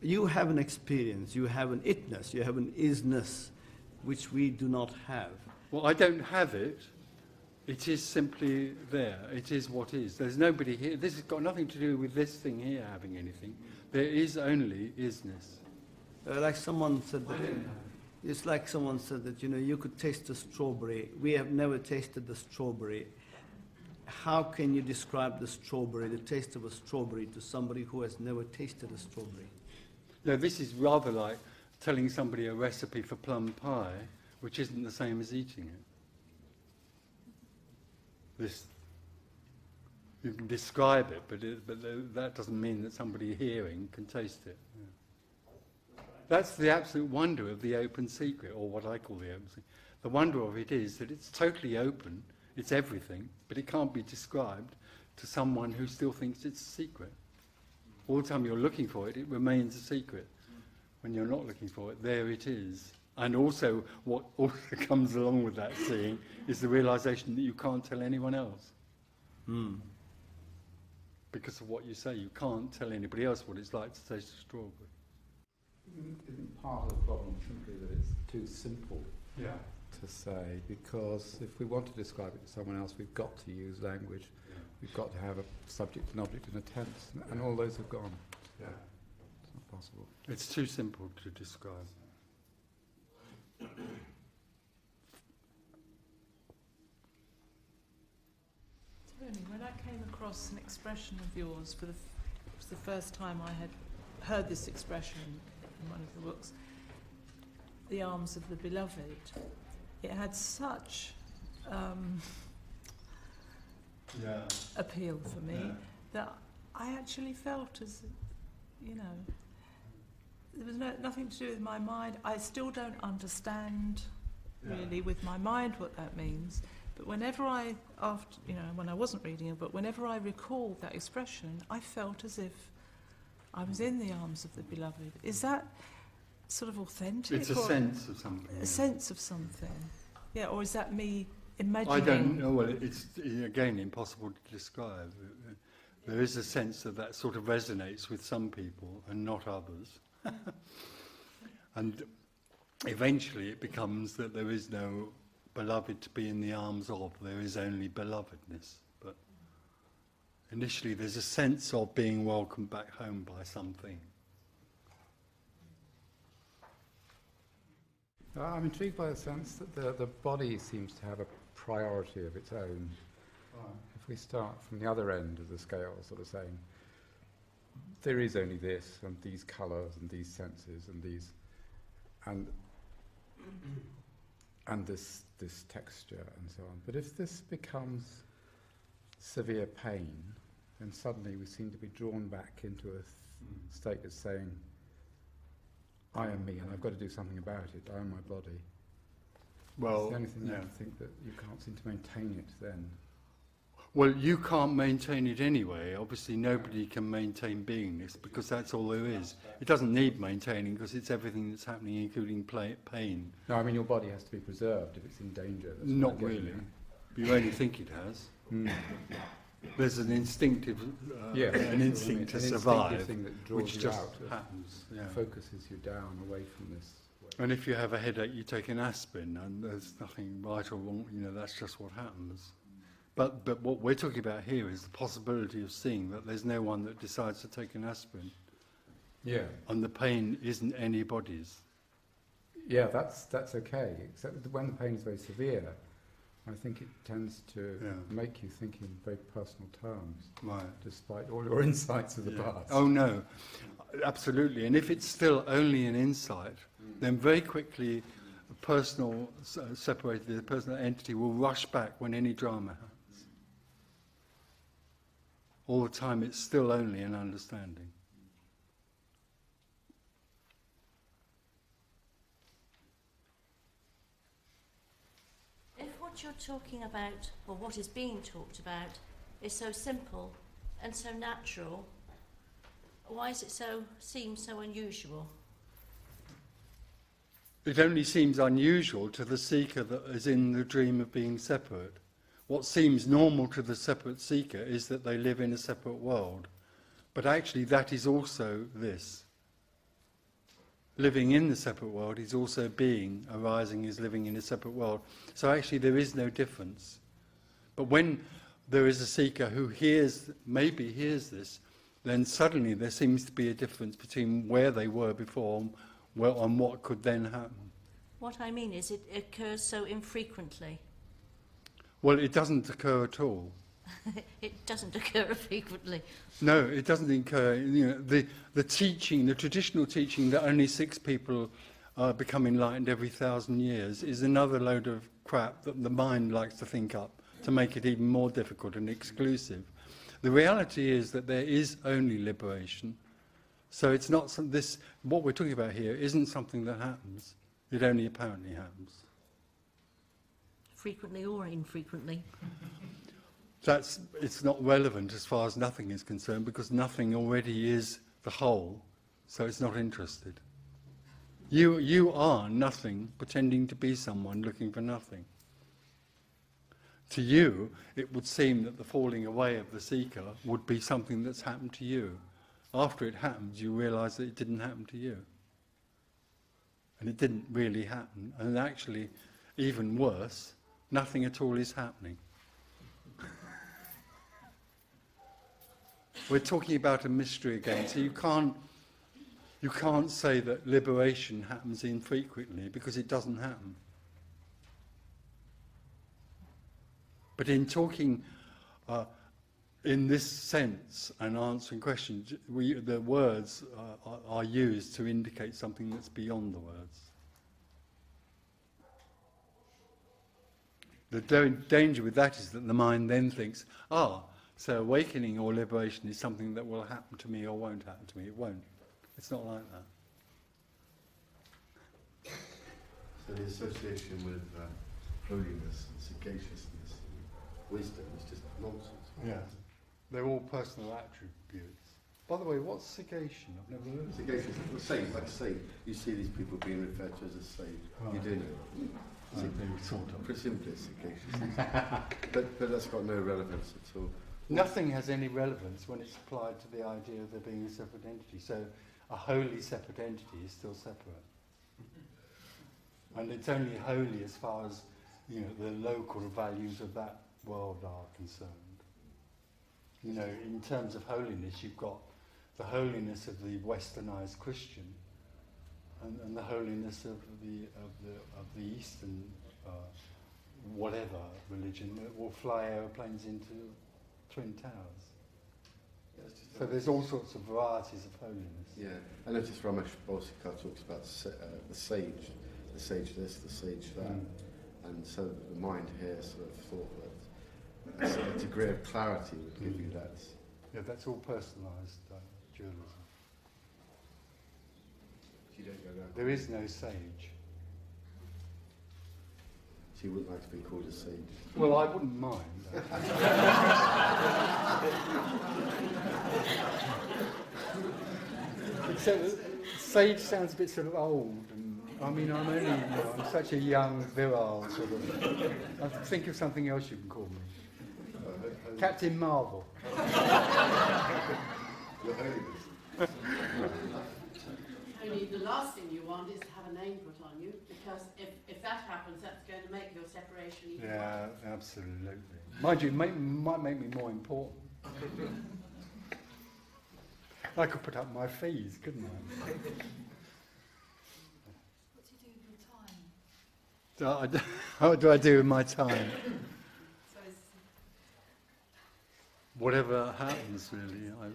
you have an experience, you have an itness, you have an isness, which we do not have. Well, I don't have it. It is simply there. It is what is. There's nobody here. This has got nothing to do with this thing here having anything. There is only isness. Like someone said that, it's like someone said that, you know, you could taste the strawberry. We have never tasted the strawberry. How can you describe the strawberry, the taste of a strawberry, to somebody who has never tasted a strawberry? No, this is rather like telling somebody a recipe for plum pie, which isn't the same as eating it. You can describe it, but that doesn't mean that somebody hearing can taste it. Yeah. That's the absolute wonder of the open secret, or what I call the open secret. The wonder of it is that it's totally open, it's everything, but it can't be described to someone who still thinks it's a secret. All the time you're looking for it, it remains a secret. When you're not looking for it, there it is. And also, what also comes along with that seeing is the realization that you can't tell anyone else. Because of what you say, you can't tell anybody else what it's like to taste a strawberry. Isn't part of the problem simply that it's too simple to say? Because if we want to describe it to someone else, we've got to use language. We've got to have a subject, an object, and a tense, and all those have gone. It's not possible. It's too simple to describe. Tony, when I came across an expression of yours it was the first time I had heard this expression in one of the books, the arms of the beloved, it had such appeal for me that I actually felt as, you know, there was nothing to do with my mind. I still don't understand really with my mind what that means. But whenever when I wasn't reading it, but whenever I recalled that expression, I felt as if I was in the arms of the beloved. Is that sort of authentic? It's a sense of something. A sense of something. Yeah, or is that me imagining? I don't know. Well, it's, again, impossible to describe. There is a sense that sort of resonates with some people and not others. And eventually it becomes that there is no beloved to be in the arms of, there is only belovedness. But initially there's a sense of being welcomed back home by something. I'm intrigued by the sense that the body seems to have a priority of its own. If we start from the other end of the scale, sort of saying, there is only this, and these colours, and these senses, and these, and this texture, and so on. But if this becomes severe pain, then suddenly we seem to be drawn back into a state of saying, I am me, and I've got to do something about it. I am my body. Well, it's the only thing I think that you can't seem to maintain it then. Well, you can't maintain it anyway. Obviously, nobody can maintain beingness because that's all there is. It doesn't need maintaining because it's everything that's happening, including pain. No, I mean your body has to be preserved if it's in danger. That's Not really. You only think it has. There's an instinctive, an instinct to survive, thing that draws which you just out, happens. Yeah. Focuses you down away from this. And if you have a headache, you take an aspirin, and there's nothing right or wrong. You know, that's just what happens. But what we're talking about here is the possibility of seeing that there's no one that decides to take an aspirin. Yeah. And the pain isn't anybody's. Yeah, that's okay. Except that when the pain is very severe, I think it tends to make you think in very personal terms. Right. Despite all your insights of the past. Oh no, absolutely. And if it's still only an insight, then very quickly the personal separated, the personal entity will rush back when any drama happens. All the time it's still only an understanding. If what you're talking about, or what is being talked about, is so simple and so natural, why does it seem so unusual? It only seems unusual to the seeker that is in the dream of being separate. What seems normal to the separate seeker is that they live in a separate world. But actually that is also this. Living in the separate world is also being, arising is living in a separate world. So actually there is no difference. But when there is a seeker who maybe hears this, then suddenly there seems to be a difference between where they were before and what could then happen. What I mean is it occurs so infrequently. Well, it doesn't occur at all. It doesn't occur frequently. No, it doesn't occur. You know, the teaching, the traditional teaching that only 6 people become enlightened every 1,000 years is another load of crap that the mind likes to think up to make it even more difficult and exclusive. The reality is that there is only liberation. So it's not what we're talking about here isn't something that happens. It only apparently happens. Frequently or infrequently. It's not relevant as far as nothing is concerned, because nothing already is the whole, so it's not interested. You are nothing pretending to be someone looking for nothing. To you, it would seem that the falling away of the seeker would be something that's happened to you. After it happens, you realise that it didn't happen to you. And it didn't really happen. And actually, even worse, nothing at all is happening. We're talking about a mystery again, so you can't say that liberation happens infrequently, because it doesn't happen. But in talking in this sense and answering questions, the words are used to indicate something that's beyond the words. The danger with that is that the mind then thinks, so awakening or liberation is something that will happen to me or won't happen to me. It won't. It's not like that. So the association with holiness and sagaciousness, wisdom is just nonsense. Yeah. They're all personal attributes. By the way, what's sagation? I've never heard of it. Sagacious, saint, like saint. You see these people being referred to as a saint. Right. You do know. Sort of. Pretty simply sagacious. but that's got no relevance at all. Nothing has any relevance when it's applied to the idea of there being a separate entity. So a wholly separate entity is still separate. And it's only holy as far as the local values of that world are concerned. In terms of holiness, you've got the holiness of the westernized Christian and the holiness of the Eastern whatever religion that will fly aeroplanes into Twin Towers. So there's all sorts of varieties of holiness. Yeah, I noticed Ramesh Balsekar talks about the sage this, the sage that, and so the mind here sort of thought that a degree of clarity would give you that. Yeah, that's all personalised dualism. You don't go down. There is no sage. So you wouldn't like to be called a sage? Well, I wouldn't mind. Except sage sounds a bit sort of old, and I'm such a young, virile sort of. I think of something else you can call me. Captain Marvel. Only the last thing you want is to have a name put on you, because if that happens, that's going to make your separation even worse. Yeah, absolutely. Mind you, it might make me more important. I could put up my fees, couldn't I? What do you do with your time? What do I do with my time? Whatever happens, really. I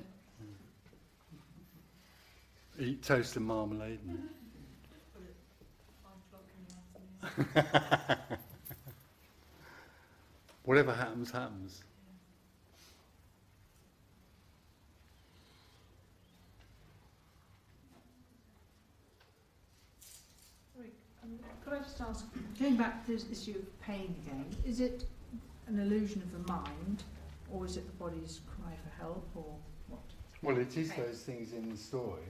eat toast and marmalade. Whatever happens, happens. Could I just ask, going back to this issue of pain again, is it an illusion of the mind, or is it the body's cry for help, or what? Well, it is those things in the story.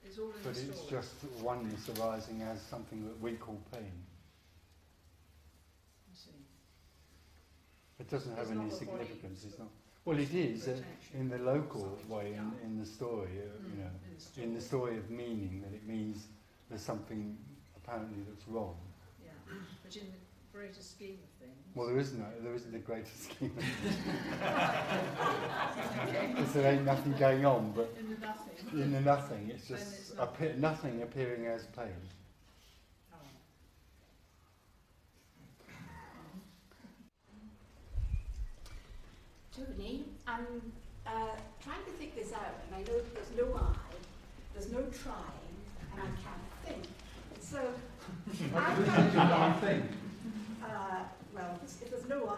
Is it's all in But the it's story. just oneness arising as something that we call pain. I see. It doesn't have It's any not the body, significance. It's not. Well, it is protection. in the local way Yeah. in the story. You know, in the story of meaning, that it means there's something apparently that's wrong. Yeah, but in the greater scheme of things. Well, there isn't a greater scheme. Because there ain't nothing going on, but in the nothing. in the nothing, it's Then just it's nothing. nothing appearing as pain. Oh. Tony, I'm trying to think this out, and I know there's no I, there's no trying, and I can't think. So I'm think. Well, if there's no I,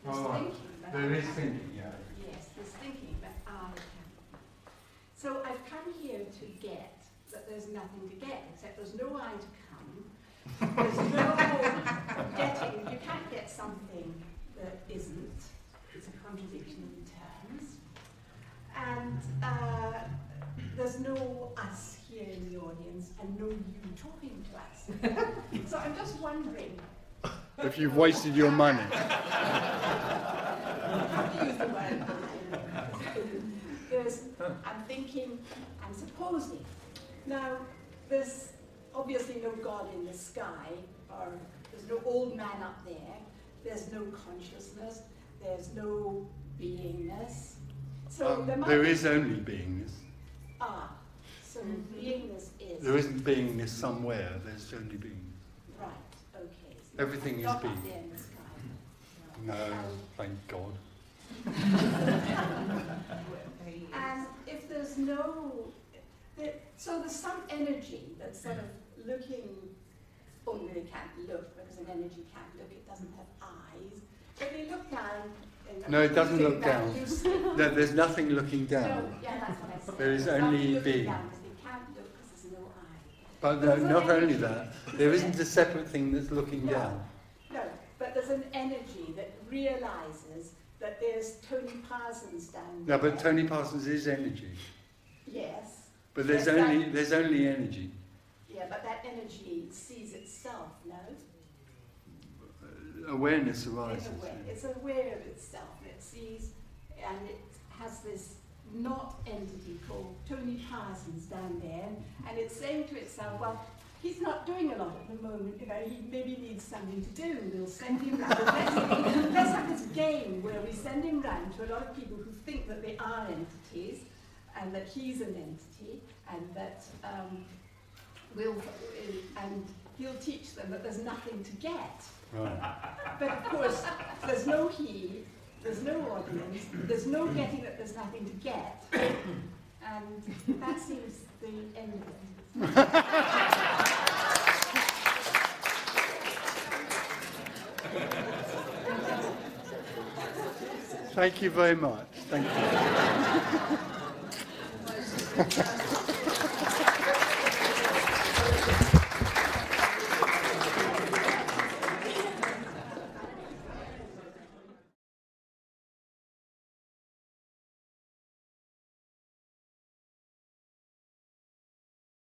there's Oh, thinking. But there I is can't. thinking, yeah. Yes, there's thinking, but I can't. So I've come here to get that there's nothing to get, except there's no I to come. There's no getting. You can't get something that isn't. It's a contradiction in terms. And there's no us here in the audience and no you talking to us. So I'm just wondering. If you've wasted your money. I have to use the word I'm thinking, I'm supposing. Now, there's obviously no God in the sky, or there's no old man up there, there's no consciousness, there's no beingness. So there is only beingness. So beingness is... There isn't beingness somewhere, there's only beingness. Right, okay. So everything is not being. Up there in the sky. No, thank God. And if there's no... So there's some energy that's sort of looking... Only they can't look, because an energy can't look, it doesn't have eyes. But they look down... No, it doesn't look down. No, there's nothing looking down. No, yeah, that's what I said. There is There's only nothing looking being. down, 'cause they can't look because there's no eye. But There's not an only energy. that, there isn't a separate thing that's looking down. No, but there's an energy that realises that there's Tony Parsons down No, there. but Tony Parsons is energy. Yes. But there's Yes, only that- there's only energy. Yeah, but that energy sees itself, no? Awareness arises. It's aware of itself. It sees, and it has this not entity called Tony Parsons down there, and it's saying to itself, well, he's not doing a lot at the moment, you know, he maybe needs something to do, we'll send him round. Let's have this game where we send him round to a lot of people who think that they are entities, and that he's an entity, and that and he'll teach them that there's nothing to get. Right. But of course, there's no he, there's no audience, there's no getting that there's nothing to get, and that seems the end of it. Thank you very much. Thank you.